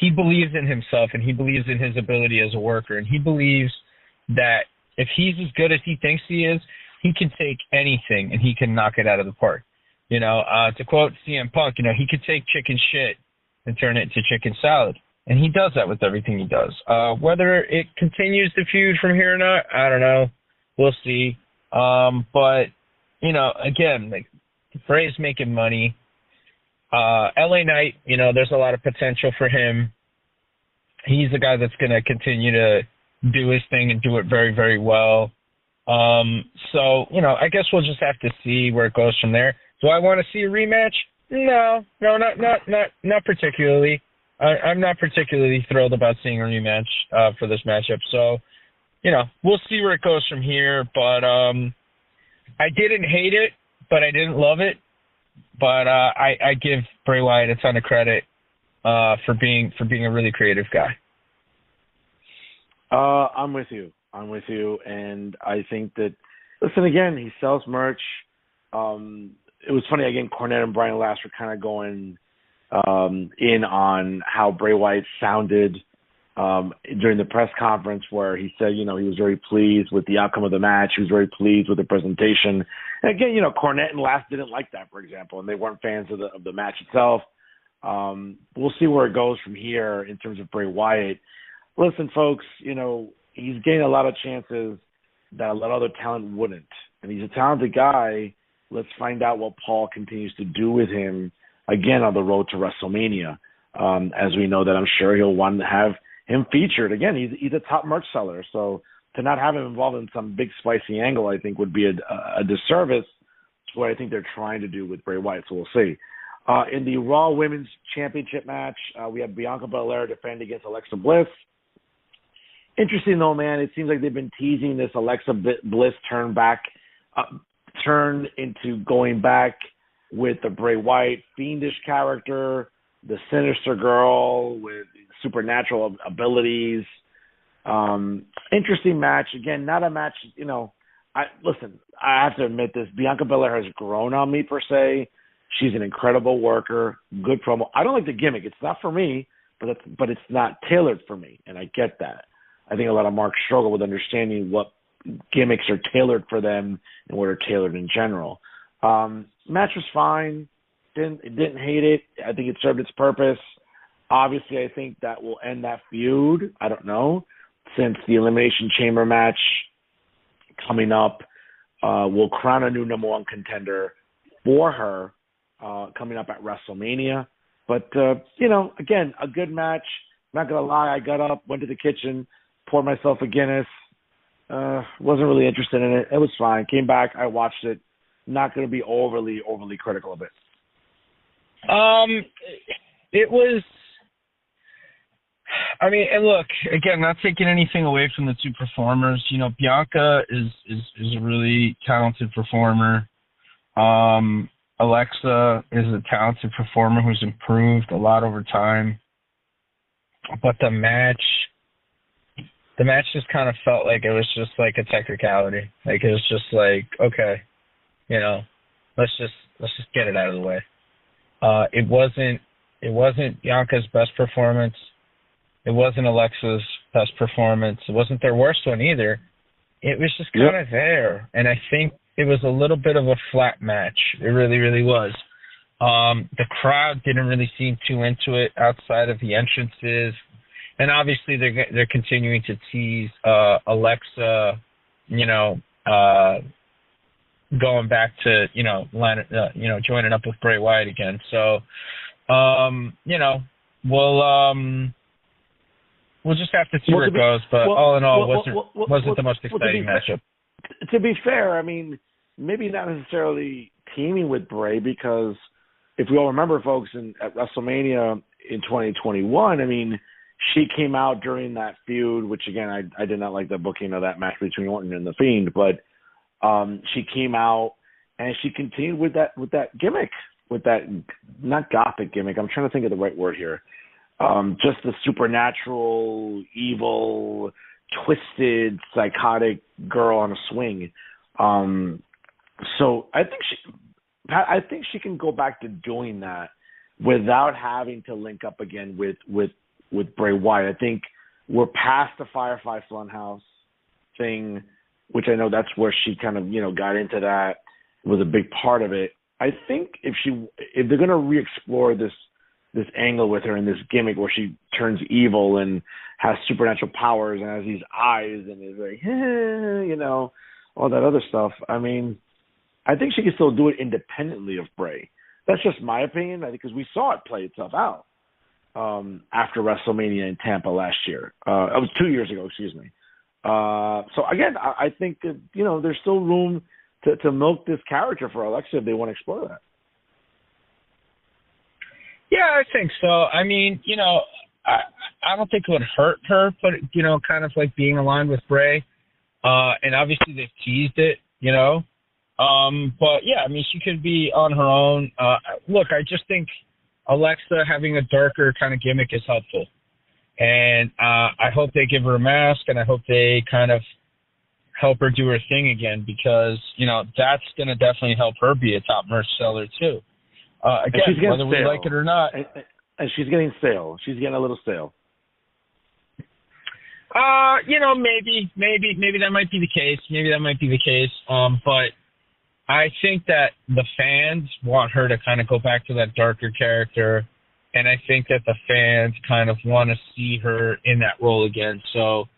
he believes in himself and he believes in his ability as a worker. And he believes that if he's as good as he thinks he is, he can take anything and he can knock it out of the park. To quote CM Punk, he could take chicken shit and turn it into chicken salad. And he does that with everything he does. Whether it continues to feud from here or not, I don't know. We'll see. But, again, like, Bray's making money. LA Knight, there's a lot of potential for him. He's a guy that's going to continue to do his thing and do it very, very well. So, I guess we'll just have to see where it goes from there. Do I want to see a rematch? No, not particularly. I'm not particularly thrilled about seeing a rematch for this matchup. So, we'll see where it goes from here. But I didn't hate it, but I didn't love it. But I give Bray Wyatt a ton of credit for being a really creative guy. I'm with you, and I think that. Listen, again, he sells merch. It was funny again. Cornette and Brian Last were kind of going in on how Bray Wyatt sounded during the press conference, where he said, he was very pleased with the outcome of the match. He was very pleased with the presentation. And again, Cornette and Last didn't like that, for example, and they weren't fans of the match itself. We'll see where it goes from here in terms of Bray Wyatt. Listen, folks, he's getting a lot of chances that a lot of other talent wouldn't. And he's a talented guy. Let's find out what Paul continues to do with him, again, on the road to WrestleMania. As we know that I'm sure he'll want to have him featured. Again, he's a top merch seller, so to not have him involved in some big spicy angle, I think, would be a disservice to what I think they're trying to do with Bray Wyatt, so we'll see. In the Raw Women's Championship match, we have Bianca Belair defending against Alexa Bliss. Interesting, though, man. It seems like they've been teasing this Alexa Bliss turn into going back with the Bray Wyatt fiendish character, the sinister girl with supernatural abilities. Interesting match. Again, not a match, I have to admit this. Bianca Belair has grown on me, per se. She's an incredible worker, good promo. I don't like the gimmick. It's not for me, but it's not tailored for me, and I get that. I think a lot of marks struggle with understanding what gimmicks are tailored for them and what are tailored in general. Match was fine. Didn't hate it. I think it served its purpose. Obviously, I think that will end that feud. I don't know, since the Elimination Chamber match coming up will crown a new number one contender for her coming up at WrestleMania. But, again, a good match. Not going to lie, I got up, went to the kitchen, poured myself a Guinness. Wasn't really interested in it. It was fine. Came back, I watched it. Not going to be overly critical of it. It was. I mean, and look, again, not taking anything away from the two performers. Bianca is a really talented performer. Alexa is a talented performer who's improved a lot over time. But the match just kind of felt like it was just like a technicality. Like, it was just like, okay, let's just get it out of the way. It wasn't Bianca's best performance. It wasn't Alexa's best performance. It wasn't their worst one either. It was just kind of there. And I think it was a little bit of a flat match. It really, really was. The crowd didn't really seem too into it outside of the entrances, and obviously they're continuing to tease Alexa, going back to joining up with Bray Wyatt again. So, we'll just have to see where it goes. But all in all, wasn't the most exciting matchup. To be fair, I mean, maybe not necessarily teaming with Bray, because if we all remember, folks, at WrestleMania in 2021, I mean, she came out during that feud, which again, I did not like the booking of that match between Orton and The Fiend, but she came out and she continued with that gimmick, with that, not gothic gimmick. I'm trying to think of the right word here. Just the supernatural, evil, twisted, psychotic girl on a swing. So I think she can go back to doing that without having to link up again with Bray Wyatt. I think we're past the Firefly Funhouse thing, which I know that's where she kind of got into that, was a big part of it. I think if they're going to re-explore this angle with her and this gimmick where she turns evil and has supernatural powers and has these eyes and is like, all that other stuff. I mean, I think she can still do it independently of Bray. That's just my opinion. I think because we saw it play itself out after WrestleMania in Tampa last year. It was 2 years ago, excuse me. So again, I think that, there's still room to milk this character for Alexa if they want to explore that. Yeah, I think so. I mean, I don't think it would hurt her, but, kind of like being aligned with Bray. And obviously they've teased it, But, yeah, I mean, she could be on her own. Look, I just think Alexa having a darker kind of gimmick is helpful. And I hope they give her a mask, and I hope they kind of help her do her thing again, because, that's going to definitely help her be a top merch seller, too. Again, whether we like it or not. And she's getting stale. She's getting a little stale. Maybe that might be the case. But I think that the fans want her to kind of go back to that darker character, and I think that the fans kind of want to see her in that role again. So,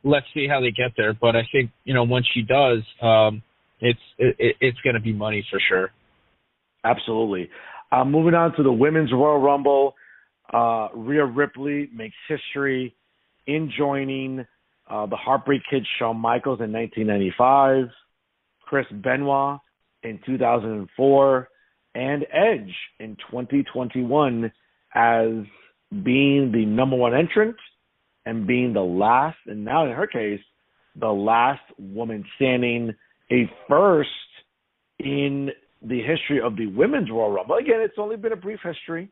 let's see how they get there. But I think, once she does, it's going to be money for sure. Absolutely. Moving on to the Women's Royal Rumble, Rhea Ripley makes history in joining the Heartbreak Kid Shawn Michaels in 1995, Chris Benoit in 2004, and Edge in 2021 as being the number one entrant and being the last, and now in her case, the last woman standing, a first in the history of the Women's Royal Rumble. Again, it's only been a brief history.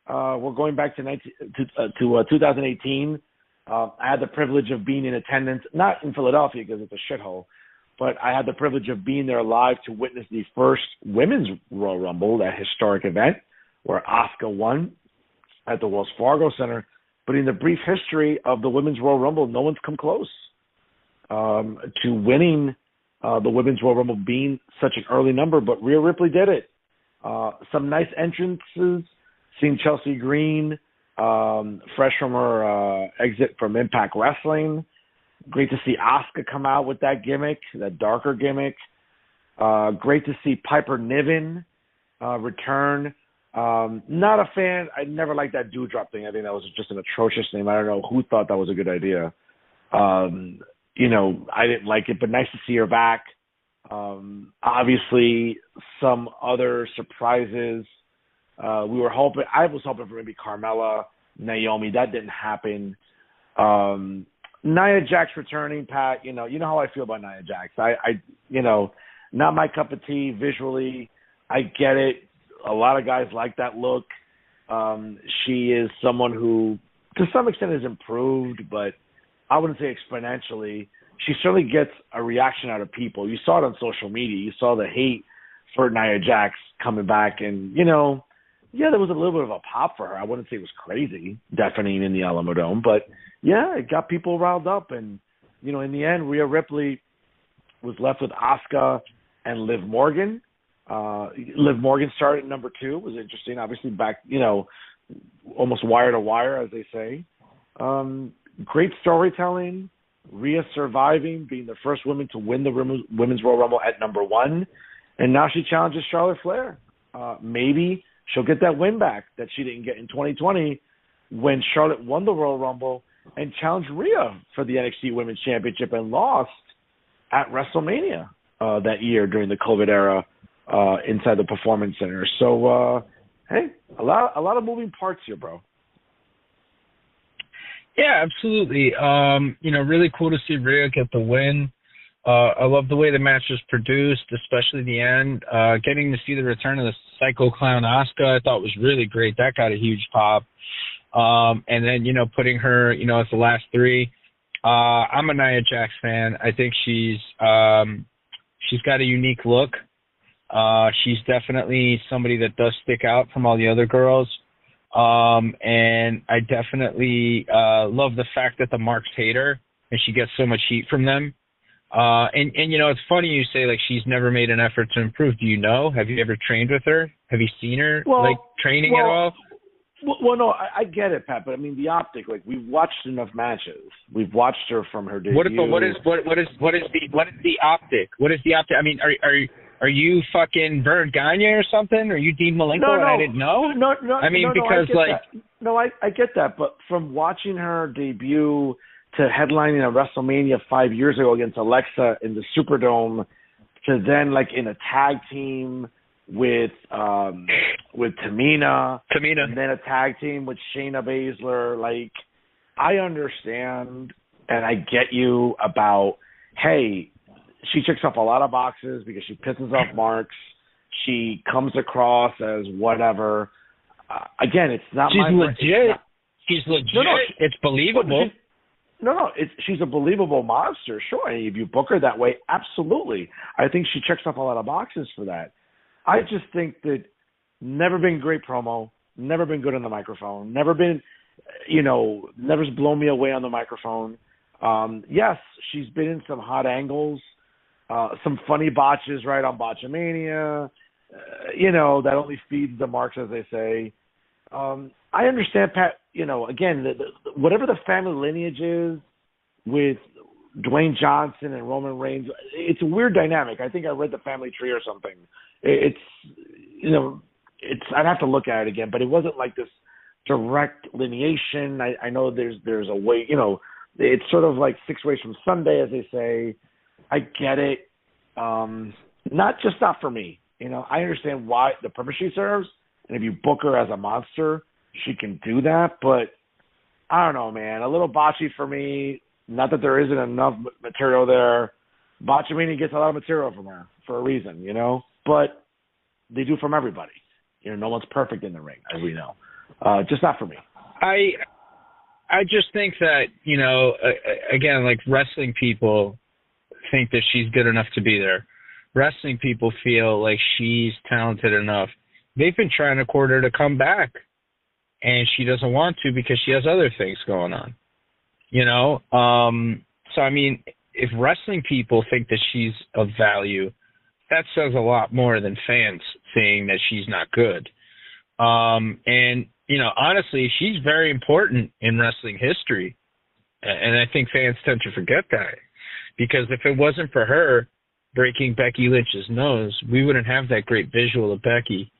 We're going back to 2018. I had the privilege of being in attendance, not in Philadelphia because it's a shithole, but I had the privilege of being there live to witness the first Women's Royal Rumble, that historic event where Asuka won at the Wells Fargo Center. But in the brief history of the Women's Royal Rumble, no one's come close to winning the Women's Royal Rumble, being such an early number, but Rhea Ripley did it. Some nice entrances, seeing Chelsea Green, fresh from her exit from Impact Wrestling. Great to see Asuka come out with that gimmick, that darker gimmick. Great to see Piper Niven return. Not a fan. I never liked that Doudrop thing. I think that was just an atrocious name. I don't know who thought that was a good idea. I didn't like it, but nice to see her back. Obviously, some other surprises. I was hoping for maybe Carmella, Naomi. That didn't happen. Nia Jax returning, Pat. You know how I feel about Nia Jax. I not my cup of tea visually. I get it. A lot of guys like that look. She is someone who, to some extent, has improved, but I wouldn't say exponentially. She certainly gets a reaction out of people. You saw it on social media. You saw the hate for Nia Jax coming back, and there was a little bit of a pop for her. I wouldn't say it was crazy, deafening in the Alamo Dome, but yeah, it got people riled up. And in the end, Rhea Ripley was left with Asuka and Liv Morgan. Liv Morgan started at number 2. Was interesting. Obviously back, almost wire to wire, as they say. Great storytelling. Rhea surviving, being the first woman to win the Women's Royal Rumble at number 1. And now she challenges Charlotte Flair. Maybe she'll get that win back that she didn't get in 2020 when Charlotte won the Royal Rumble and challenged Rhea for the NXT Women's Championship and lost at WrestleMania that year during the COVID era inside the Performance Center. So, hey, a lot of moving parts here, bro. Yeah, absolutely. Really cool to see Rhea get the win. I love the way the match was produced, especially the end. Getting to see the return of the Psycho Clown Asuka, I thought was really great. That got a huge pop. And then, putting her, as the last 3. I'm a Nia Jax fan. I think she's got a unique look. She's definitely somebody that does stick out from all the other girls. And I definitely love the fact that the Marks hate her and she gets so much heat from them. And it's funny you say, like, she's never made an effort to improve. Do you know? Have you ever trained with her? Have you seen her, training at all? Well, no, I get it, Pat, but I mean the optic. Like, we've watched enough matches. We've watched her from her debut. What is the optic? What is the optic? I mean, are you fucking Vern Gagne or something? Are you Dean Malenko? No, I didn't know. No. I mean, because I get that, but from watching her debut to headlining a WrestleMania 5 years ago against Alexa in the Superdome, to then like in a tag team with Tamina, and then a tag team with Shayna Baszler. Like, I understand and I get you about, hey, she checks off a lot of boxes because she pisses off Marks. She comes across as whatever. Again, it's not she's my... Legit. She's legit. No, it's believable. She's a believable monster, sure. And if you book her that way, absolutely. I think she checks off a lot of boxes for that. I just think that never been great promo, never been good on the microphone, never blown me away on the microphone. Yes, she's been in some hot angles, some funny botches, right, on Botchamania, that only feeds the Marks, as they say. I understand, Pat, again, whatever the family lineage is with Dwayne Johnson and Roman Reigns, it's a weird dynamic. I think I read the family tree or something. I'd have to look at it again, but it wasn't like this direct lineation. I know there's a way, it's sort of like 6 ways from Sunday, as they say. I get it. Not for me. I understand why the purpose she serves, and if you book her as a monster, she can do that. But I don't know, man. A little botchy for me. Not that there isn't enough material there. Botchamania gets a lot of material from her for a reason, But they do from everybody. No one's perfect in the ring, as we know. Just not for me. I just think that, again, like, wrestling people think that she's good enough to be there. Wrestling people feel like she's talented enough. They've been trying to court her to come back, and she doesn't want to because she has other things going on. So, I mean, if wrestling people think that she's of value, that says a lot more than fans saying that she's not good. And, honestly, she's very important in wrestling history. And I think fans tend to forget that. Because if it wasn't for her breaking Becky Lynch's nose, we wouldn't have that great visual of Becky.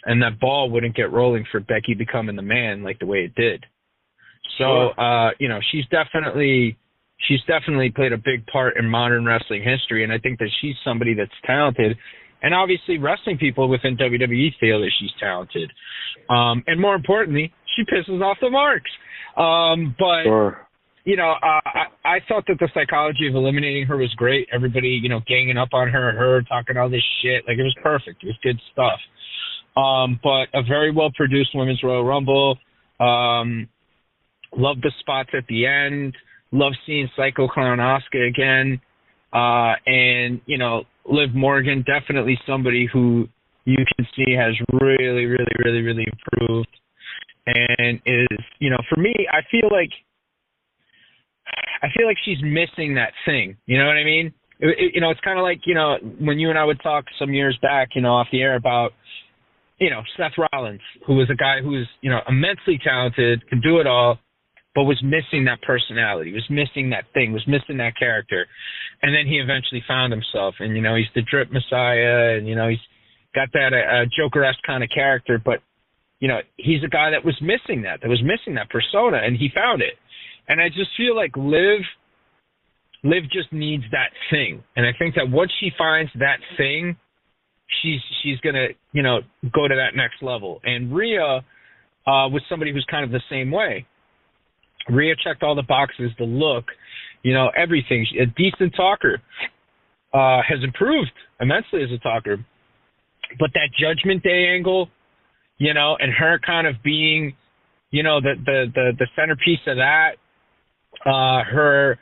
And that ball wouldn't get rolling for Becky becoming the man like the way it did. So, she's definitely played a big part in modern wrestling history, and I think that she's somebody that's talented. And obviously wrestling people within WWE feel that she's talented. And more importantly, she pisses off the Marks. I thought that the psychology of eliminating her was great. Everybody, ganging up on her talking all this shit. Like, it was perfect. It was good stuff. But a very well-produced Women's Royal Rumble. Love the spots at the end. Love seeing Psycho Clown Asuka again. And, Liv Morgan, definitely somebody who you can see has really, really, really, really improved. And is, for me, I feel like she's missing that thing. You know what I mean? It's kind of like, when you and I would talk some years back, off the air about, Seth Rollins, who was a guy who was, immensely talented, can do it all, but was missing that personality, was missing that thing, was missing that character. And then he eventually found himself. And, he's the drip messiah, and, he's got that Joker-esque kind of character. But, he's a guy that was missing that was missing that persona, and he found it. And I just feel like Liv just needs that thing. And I think that once she finds that thing, she's going to, go to that next level. And Rhea was somebody who's kind of the same way. Rhea checked all the boxes, the look, everything. A decent talker, has improved immensely as a talker. But that Judgment Day angle, and her kind of being, the centerpiece of that, her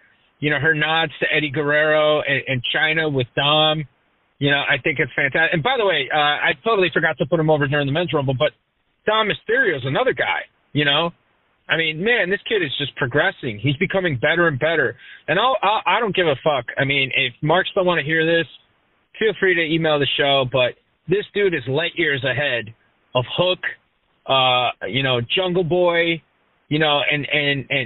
nods to Eddie Guerrero and China with Dom, I think it's fantastic. And by the way, I totally forgot to put him over during the men's rumble, but Dom Mysterio is another guy, I mean, man, this kid is just progressing. He's becoming better and better. And I don't give a fuck. I mean, if Mark still want to hear this, feel free to email the show, but this dude is light years ahead of Hook, Jungle Boy, and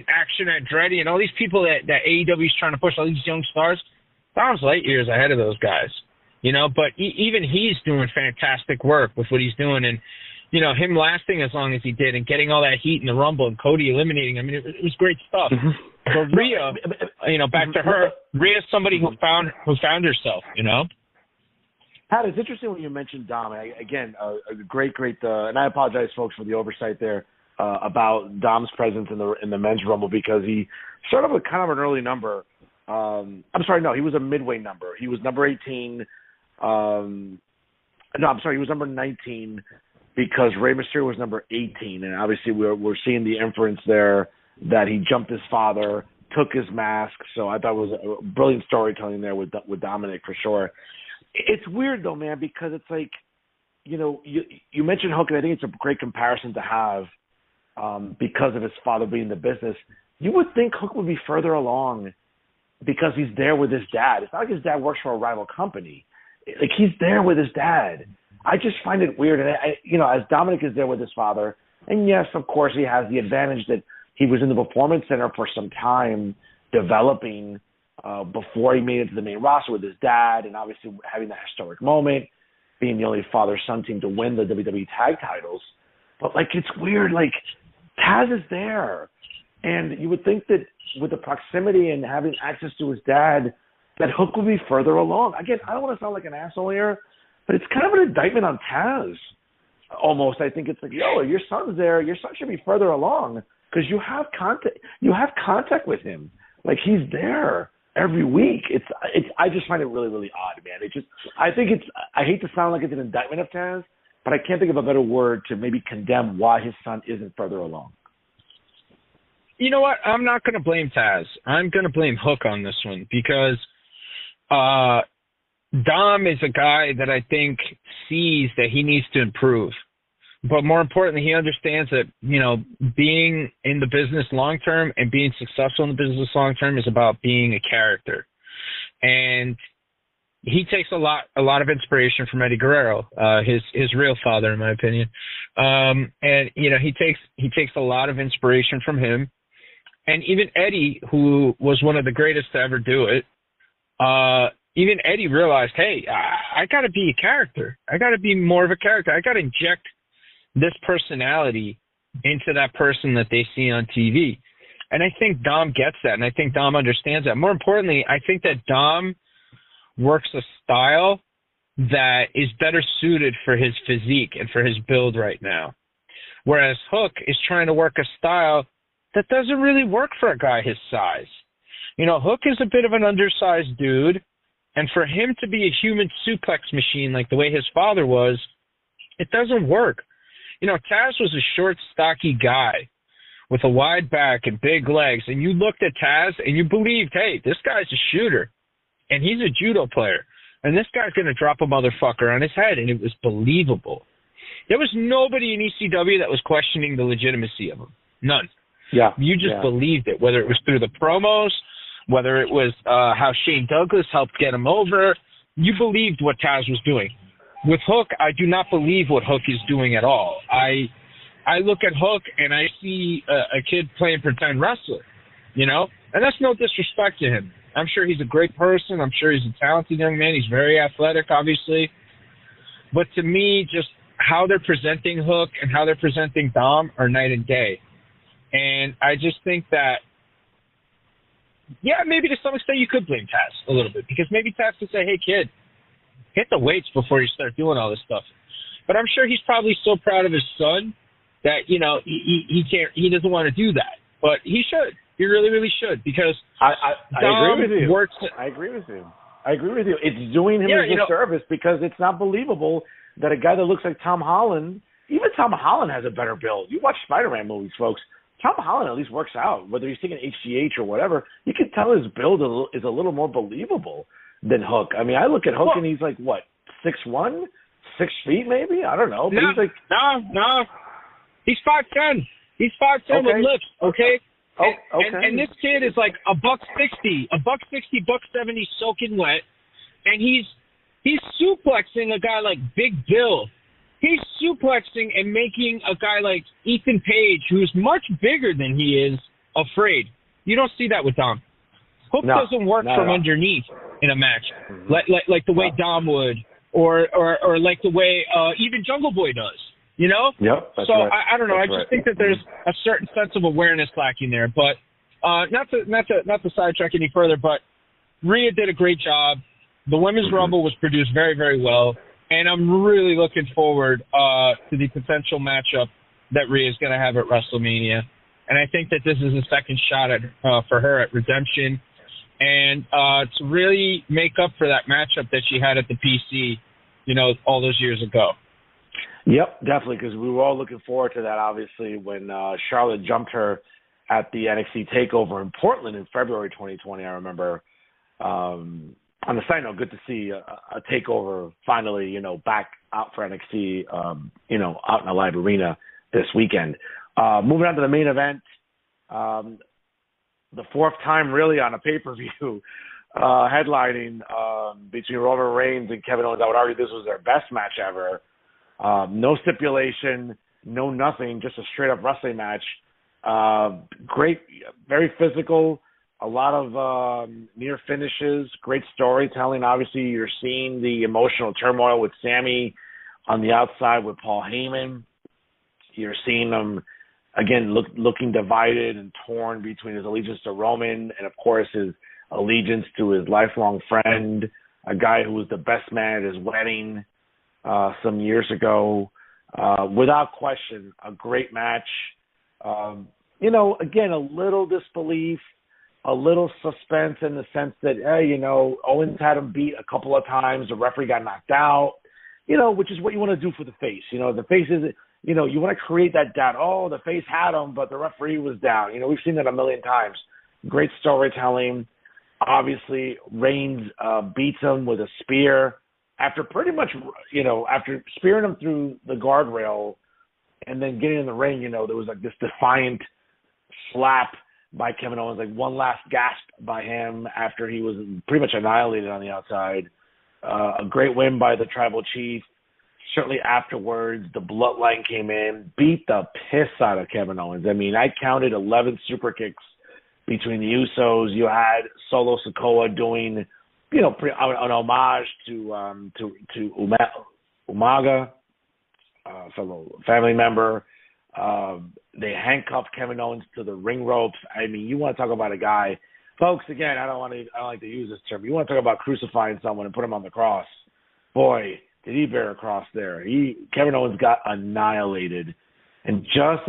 Action Andretti and all these people that AEW is trying to push, all these young stars. Dom's light years ahead of those guys, but even he's doing fantastic work with what he's doing. And, him lasting as long as he did and getting all that heat in the Rumble and Cody eliminating, I mean, it was great stuff. So Rhea, back to her, Rhea's somebody who found herself, Pat, it's interesting when you mentioned Dom. Again, a great, and I apologize, folks, for the oversight there about Dom's presence in the men's Rumble, because he started with kind of an early number. I'm sorry, no, he was a midway number. He was number 18. He was number 19 because Rey Mysterio was number 18, and obviously we're seeing the inference there that he jumped his father, took his mask. So I thought it was a brilliant storytelling there with Dominic for sure. It's weird though, man, because it's like, you mentioned Hook, and I think it's a great comparison to have because of his father being in the business. You would think Hook would be further along because he's there with his dad. It's not like his dad works for a rival company. Like, he's there with his dad. I just find it weird. And as Dominic is there with his father, and yes, of course, he has the advantage that he was in the Performance Center for some time developing before he made it to the main roster with his dad, and obviously having that historic moment, being the only father-son team to win the WWE tag titles. But, it's weird. Taz is there. And you would think that with the proximity and having access to his dad, that Hook would be further along. Again, I don't want to sound like an asshole here, but it's kind of an indictment on Taz. Almost, I think it's like, your son's there. Your son should be further along because you have contact. You have contact with him. He's there every week. I just find it really, really odd, man. I hate to sound like it's an indictment of Taz, but I can't think of a better word to maybe condemn why his son isn't further along. You know what? I'm not going to blame Taz. I'm going to blame Hook on this one because Dom is a guy that I think sees that he needs to improve. But more importantly, he understands that, being in the business long term and being successful in the business long term is about being a character. And he takes a lot of inspiration from Eddie Guerrero, his real father, in my opinion. And he takes a lot of inspiration from him. And even Eddie, who was one of the greatest to ever do it, even Eddie realized, hey, I got to be a character. I got to be more of a character. I got to inject this personality into that person that they see on TV. And I think Dom gets that, and I think Dom understands that. More importantly, I think that Dom works a style that is better suited for his physique and for his build right now. Whereas Hook is trying to work a style that doesn't really work for a guy his size. Hook is a bit of an undersized dude, and for him to be a human suplex machine like the way his father was, it doesn't work. Taz was a short, stocky guy with a wide back and big legs, and you looked at Taz and you believed, hey, this guy's a shooter, and he's a judo player, and this guy's going to drop a motherfucker on his head, and it was believable. There was nobody in ECW that was questioning the legitimacy of him. None. Yeah. You just believed it, whether it was through the promos whether it was how Shane Douglas helped get him over. You believed what Taz was doing. With Hook, I do not believe what Hook is doing at all. I look at Hook and I see a kid playing pretend wrestler, you know? And that's no disrespect to him. I'm sure he's a great person. I'm sure he's a talented young man. He's very athletic, obviously. But to me, just how they're presenting Hook and how they're presenting Dom are night and day. And I just think that, yeah, maybe to some extent you could blame Taz a little bit, because maybe Taz could say, hey, kid, hit the weights before you start doing all this stuff. But I'm sure he's probably so proud of his son that, you know, he doesn't want to do that. But he should. He really, really should, because I agree with you. Works. I agree with you. It's doing him a disservice, because it's not believable that a guy that looks like Tom Holland, even Tom Holland has a better build. You watch Spider-Man movies, folks. Tom Holland at least works out. Whether he's taking HGH or whatever, you can tell his build is a little more believable than Hook. I mean, I look at Hook and he's like, what, 6'1", 6 feet maybe? I don't know. But he's like, no. He's 5'10". He's 5'10" with lips, okay? And this kid is like $160, $160, $170 soaking wet, and he's suplexing a guy like Big Bill. He's suplexing and making a guy like Ethan Page, who's much bigger than he is, afraid. You don't see that with Dom. Hook doesn't work from underneath in a match, like the way Dom would, or like the way even Jungle Boy does. You know? Yep. So right. I don't know. I just think that there's a certain sense of awareness lacking there. But not to sidetrack any further, but Rhea did a great job. The Women's Rumble was produced very, very well. And I'm really looking forward to the potential matchup that Rhea is going to have at WrestleMania. And I think that this is a second shot at for her at Redemption. And to really make up for that matchup that she had at the PC, you know, all those years ago. Yep, definitely, because we were all looking forward to that, obviously, when Charlotte jumped her at the NXT TakeOver in Portland in February 2020, I remember. On the side note, good to see a TakeOver finally, you know, back out for NXT, you know, out in a live arena this weekend. Moving on to the main event, the fourth time really on a pay-per-view, headlining between Roman Reigns and Kevin Owens. I would argue this was their best match ever. No stipulation, no nothing, just a straight-up wrestling match. Great, very physical, a lot of near finishes, great storytelling. Obviously, you're seeing the emotional turmoil with Sammy on the outside with Paul Heyman. You're seeing them, again, looking divided and torn between his allegiance to Roman and, of course, his allegiance to his lifelong friend, a guy who was the best man at his wedding some years ago. Without question, a great match. You know, again, a little disbelief, a little suspense in the sense that, hey, you know, Owens had him beat a couple of times. The referee got knocked out, you know, which is what you want to do for the face. You know, the face is, you know, you want to create that doubt. Oh, the face had him, but the referee was down. You know, we've seen that a million times. Great storytelling. Obviously, Reigns beats him with a spear after pretty much, you know, after spearing him through the guardrail and then getting in the ring, you know, there was like this defiant slap by Kevin Owens, like one last gasp by him after he was pretty much annihilated on the outside. A great win by the Tribal Chief. Certainly afterwards, the Bloodline came in, beat the piss out of Kevin Owens. I mean, I counted 11 super kicks between the Usos. You had Solo Sikoa doing, you know, an homage to Umaga, fellow family member. They handcuffed Kevin Owens to the ring ropes. I mean, you want to talk about a guy, folks. Again, I don't like to use this term. You want to talk about crucifying someone and put him on the cross. Boy, did he bear a cross there? Kevin Owens got annihilated, and just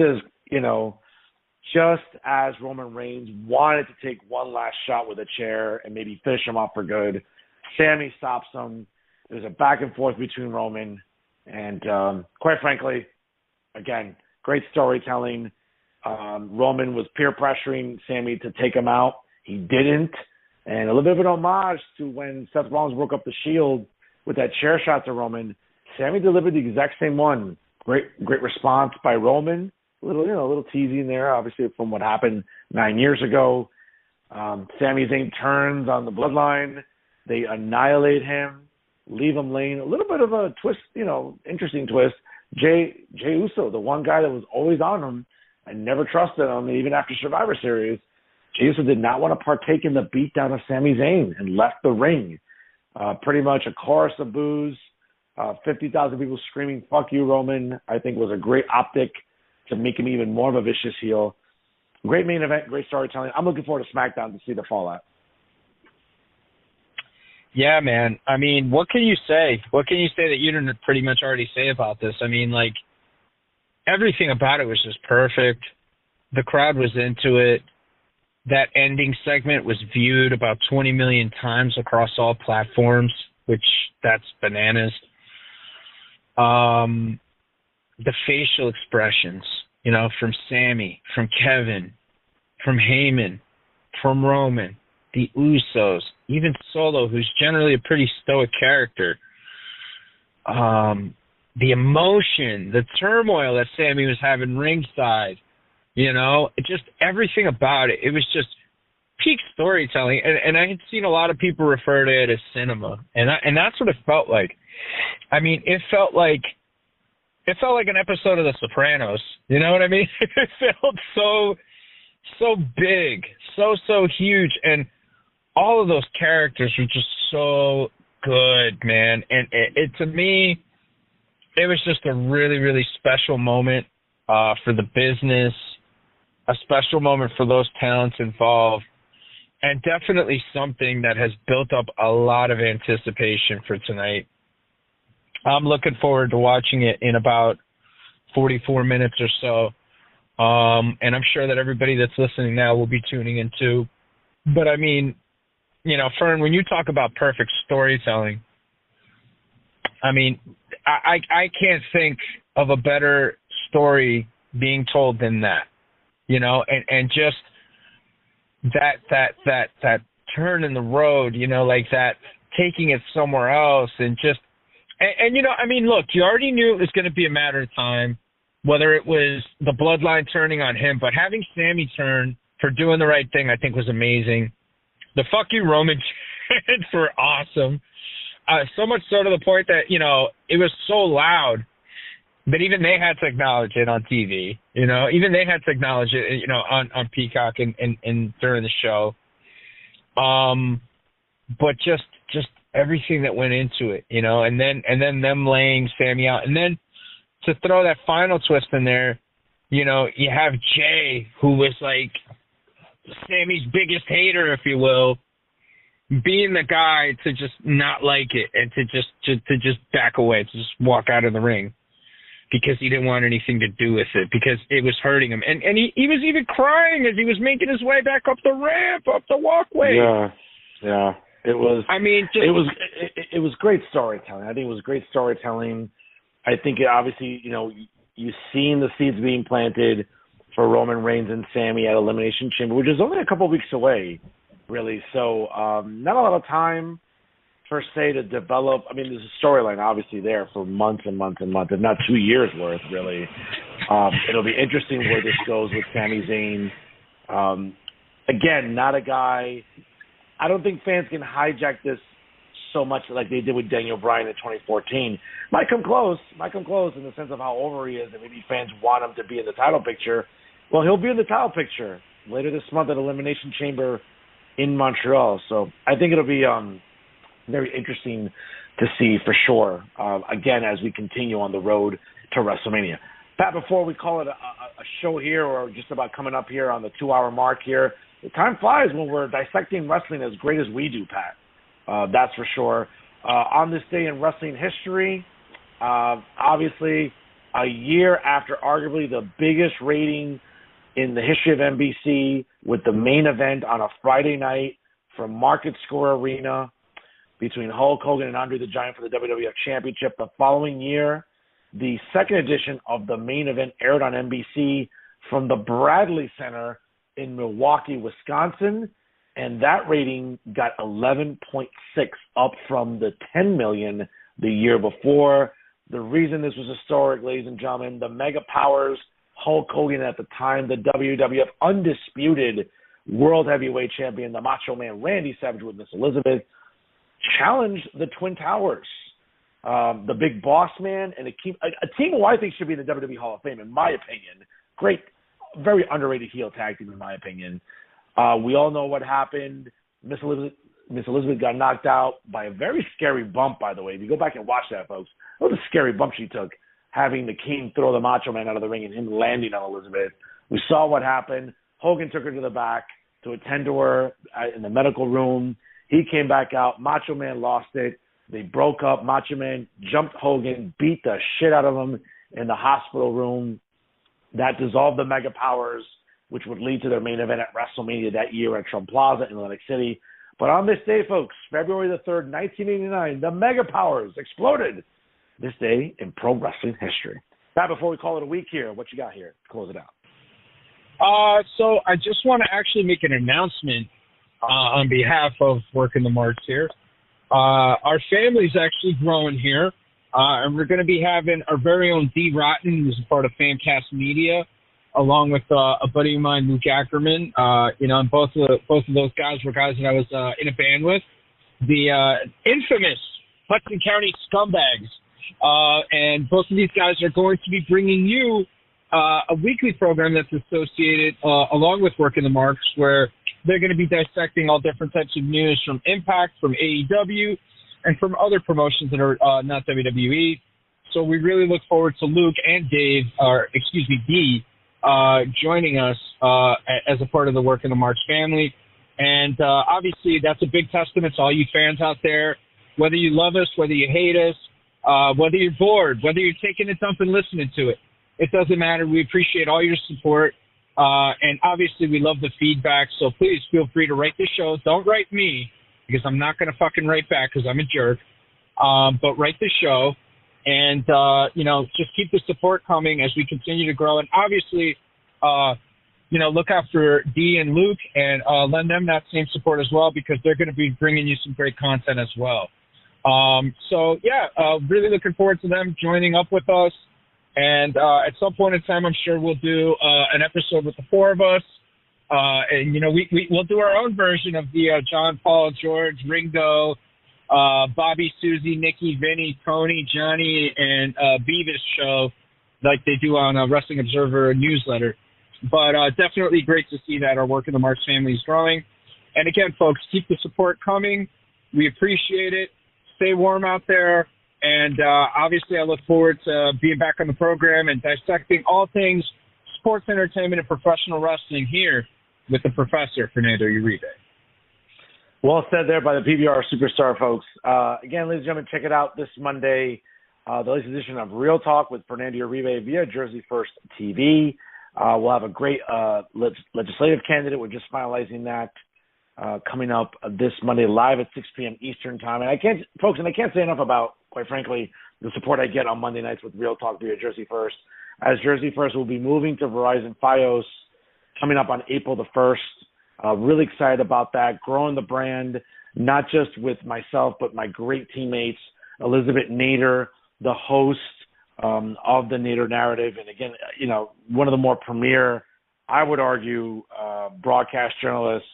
as Roman Reigns wanted to take one last shot with a chair and maybe finish him off for good, Sammy stops him. There's a back and forth between Roman and, quite frankly, again, great storytelling. Roman was peer pressuring Sammy to take him out. He didn't. And a little bit of an homage to when Seth Rollins broke up the Shield with that chair shot to Roman. Sammy delivered the exact same one. Great response by Roman. A little teasing there, obviously, from what happened 9 years ago. Sami Zayn turns on the Bloodline. They annihilate him, leave him laying. A little bit of a twist, interesting twist. Jey Uso, the one guy that was always on him, I never trusted him, even after Survivor Series. Jey Uso did not want to partake in the beatdown of Sami Zayn and left the ring. Pretty much a chorus of boos, 50,000 people screaming, "Fuck you, Roman," I think was a great optic to make him even more of a vicious heel. Great main event, great storytelling. I'm looking forward to SmackDown to see the fallout. Yeah, man. I mean, what can you say? What can you say that you didn't pretty much already say about this? I mean, like, everything about it was just perfect. The crowd was into it. That ending segment was viewed about 20 million times across all platforms, which that's bananas. The facial expressions, from Sami, from Kevin, from Heyman, from Roman, the Usos, even Solo, who's generally a pretty stoic character. The emotion, the turmoil that Sami was having ringside, just everything about it. It was just peak storytelling. And I had seen a lot of people refer to it as cinema. And that's what it felt like. I mean, it felt like an episode of The Sopranos. You know what I mean? It felt so big, so huge. And all of those characters were just so good, man. And it to me, it was just a really, really special moment for the business, a special moment for those talents involved, and definitely something that has built up a lot of anticipation for tonight. I'm looking forward to watching it in about 44 minutes or so. And I'm sure that everybody that's listening now will be tuning in too. But I mean, Fern, when you talk about perfect storytelling, I mean, I can't think of a better story being told than that, and just that turn in the road, like that, taking it somewhere else and just, and I mean, look, you already knew it was going to be a matter of time, whether it was the Bloodline turning on him, but having Sami turn for doing the right thing, I think was amazing. The "fuck you, Roman" chants were awesome. So much so to the point that, it was so loud that even they had to acknowledge it on TV. Even they had to acknowledge it, on Peacock and during the show. But just everything that went into it, and then them laying Sami out. And then to throw that final twist in there, you have Jey, who was like Sami's biggest hater, if you will, being the guy to just not like it and to just back away, to just walk out of the ring because he didn't want anything to do with it, because it was hurting him. And he was even crying as he was making his way back up the ramp, up the walkway. Yeah. It was. I mean, it was great storytelling. I think it was great storytelling. I think obviously, you've seen the seeds being planted for Roman Reigns and Sami at Elimination Chamber, which is only a couple of weeks away, really. So not a lot of time, per se, to develop. I mean, there's a storyline obviously there for months and months and months, if not 2 years worth, really. It'll be interesting where this goes with Sami Zayn. Again, not a guy. I don't think fans can hijack this so much like they did with Daniel Bryan in 2014. Might come close in the sense of how over he is, and maybe fans want him to be in the title picture. Well, he'll be in the title picture later this month at Elimination Chamber in Montreal. So I think it'll be very interesting to see for sure, again, as we continue on the road to WrestleMania. Pat, before we call it a show here, or just about coming up here on the 2-hour mark here, the time flies when we're dissecting wrestling as great as we do, Pat. That's for sure. On this day in wrestling history, obviously a year after arguably the biggest rating in the history of NBC, with the main event on a Friday night from Market Square Arena between Hulk Hogan and Andre the Giant for the WWF Championship. The following year, the second edition of the main event aired on NBC from the Bradley Center in Milwaukee, Wisconsin, and that rating got 11.6, up from the 10 million the year before. The reason this was historic, ladies and gentlemen, the mega powers, Hulk Hogan at the time, the WWF Undisputed, World Heavyweight Champion, the Macho Man Randy Savage with Miss Elizabeth, challenged the Twin Towers, the Big Boss Man, and a team who I think should be in the WWE Hall of Fame, in my opinion. Great, very underrated heel tag team, in my opinion. We all know what happened. Miss Elizabeth got knocked out by a very scary bump, by the way. If you go back and watch that, folks, it was a scary bump she took, having the King throw the Macho Man out of the ring and him landing on Elizabeth. We saw what happened. Hogan took her to the back to attend to her in the medical room. He came back out. Macho Man lost it. They broke up. Macho Man jumped Hogan, beat the shit out of him in the hospital room. That dissolved the Mega Powers, which would lead to their main event at WrestleMania that year at Trump Plaza in Atlantic City. But on this day, folks, February the 3rd, 1989, the Mega Powers exploded. This day in pro wrestling history. Now, before we call it a week here, what you got here to close it out? So I just want to actually make an announcement on behalf of Working the Marks here. Our family's actually growing here, and we're going to be having our very own D. Rotten, who's a part of Famcast Media, along with a buddy of mine, Luke Ackerman. And both of those guys were guys that I was in a band with. The infamous Hudson County Scumbags. And both of these guys are going to be bringing you a weekly program that's associated along with Working the Marks, where they're going to be dissecting all different types of news from Impact, from AEW, and from other promotions that are not WWE. So we really look forward to Luke and Dee, joining us as a part of the Working the Marks family. And obviously that's a big testament to all you fans out there, whether you love us, whether you hate us, whether you're bored, whether you're taking a dump and listening to it. It doesn't matter. We appreciate all your support. And obviously we love the feedback. So please feel free to write the show. Don't write me, because I'm not going to fucking write back because I'm a jerk. But write the show and, just keep the support coming as we continue to grow. And obviously, look out for Dee and Luke and lend them that same support as well, because they're going to be bringing you some great content as well. Really looking forward to them joining up with us. And at some point in time, I'm sure we'll do an episode with the four of us. We'll do our own version of the John, Paul, George, Ringo, Bobby, Susie, Nikki, Vinny, Tony, Johnny, and Beavis show like they do on Wrestling Observer newsletter. But definitely great to see that our Working the Marks family is growing. And again, folks, keep the support coming. We appreciate it. Stay warm out there. And obviously I look forward to being back on the program and dissecting all things sports entertainment and professional wrestling here with the professor, Fernando Uribe. Well said there by the PBR superstar, folks. Again, ladies and gentlemen, check it out this Monday, the latest edition of Real Talk with Fernando Uribe via Jersey First TV. We'll have a great legislative candidate. We're just finalizing that coming up this Monday live at 6 p.m. Eastern time. And I can't say enough about, quite frankly, the support I get on Monday nights with Real Talk via Jersey First. As Jersey First will be moving to Verizon Fios coming up on April the 1st. Really excited about that, growing the brand, not just with myself, but my great teammates, Elizabeth Nader, the host of the Nader Narrative. And again, one of the more premier, I would argue, broadcast journalists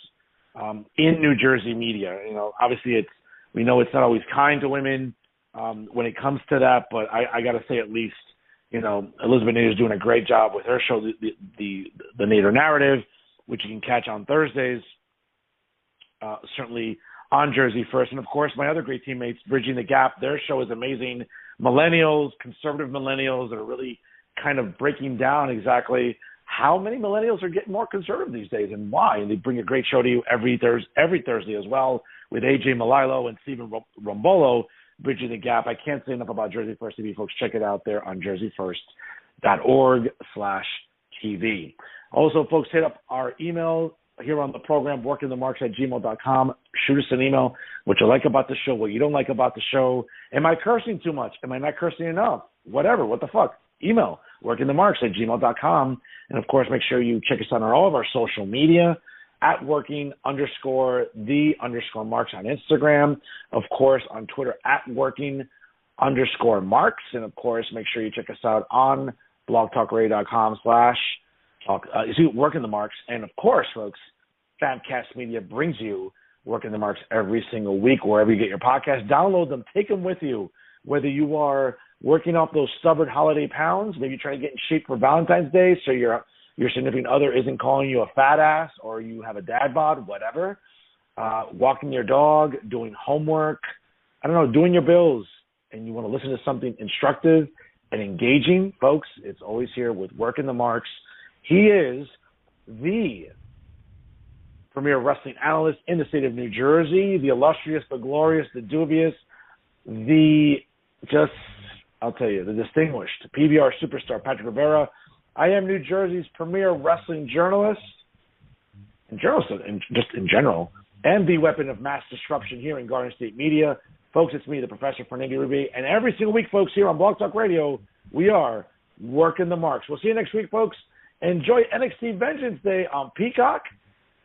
in New Jersey media. Obviously we know it's not always kind to women when it comes to that, but I got to say at least, Elizabeth Nader is doing a great job with her show, the Nader Narrative, which you can catch on Thursdays, certainly on Jersey First. And, of course, my other great teammates, Bridging the Gap, their show is amazing. Millennials, conservative millennials that are really kind of breaking down exactly how many millennials are getting more conservative these days and why. And they bring a great show to you every Thursday as well with AJ Malilo and Stephen Rombolo, Bridging the Gap. I can't say enough about Jersey First TV, folks. Check it out there on jerseyfirst.org/TV. Also, folks, hit up our email here on the program, workingthemarks@gmail.com. Shoot us an email, what you like about the show, what you don't like about the show. Am I cursing too much? Am I not cursing enough? Whatever, what the fuck? Email, workingthemarks@gmail.com. And, of course, make sure you check us out on all of our social media, at @working_the_marks on Instagram. Of course, on Twitter, at @working_marks. And, of course, make sure you check us out on blogtalkradio.com/Working the Marks. And, of course, folks, Famcast Media brings you Working the Marks every single week, wherever you get your podcasts. Download them, take them with you, whether you are working off those stubborn holiday pounds, maybe trying to get in shape for Valentine's Day so your significant other isn't calling you a fat ass, or you have a dad bod, whatever. Walking your dog, doing homework, doing your bills, and you want to listen to something instructive and engaging, folks, it's always here with Working the Marks. He is the premier wrestling analyst in the state of New Jersey, the illustrious, the glorious, the dubious, the distinguished PBR superstar, Patrick Rivera. I am New Jersey's premier wrestling journalist, and just in general, and the weapon of mass disruption here in Garden State Media. Folks, it's me, the Professor Fernando Uribe, and every single week, folks, here on Blog Talk Radio, we are Working the Marks. We'll see you next week, folks. Enjoy NXT Vengeance Day on Peacock,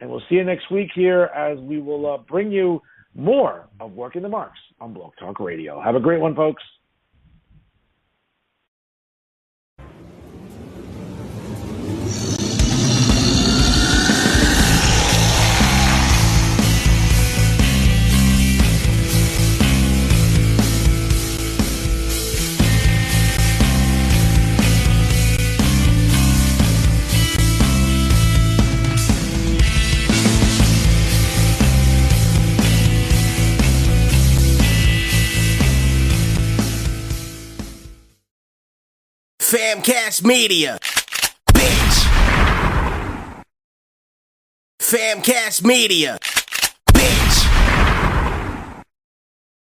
and we'll see you next week here as we will bring you more of Working the Marks on Blog Talk Radio. Have a great one, folks. Famcast Media, bitch. Famcast Media.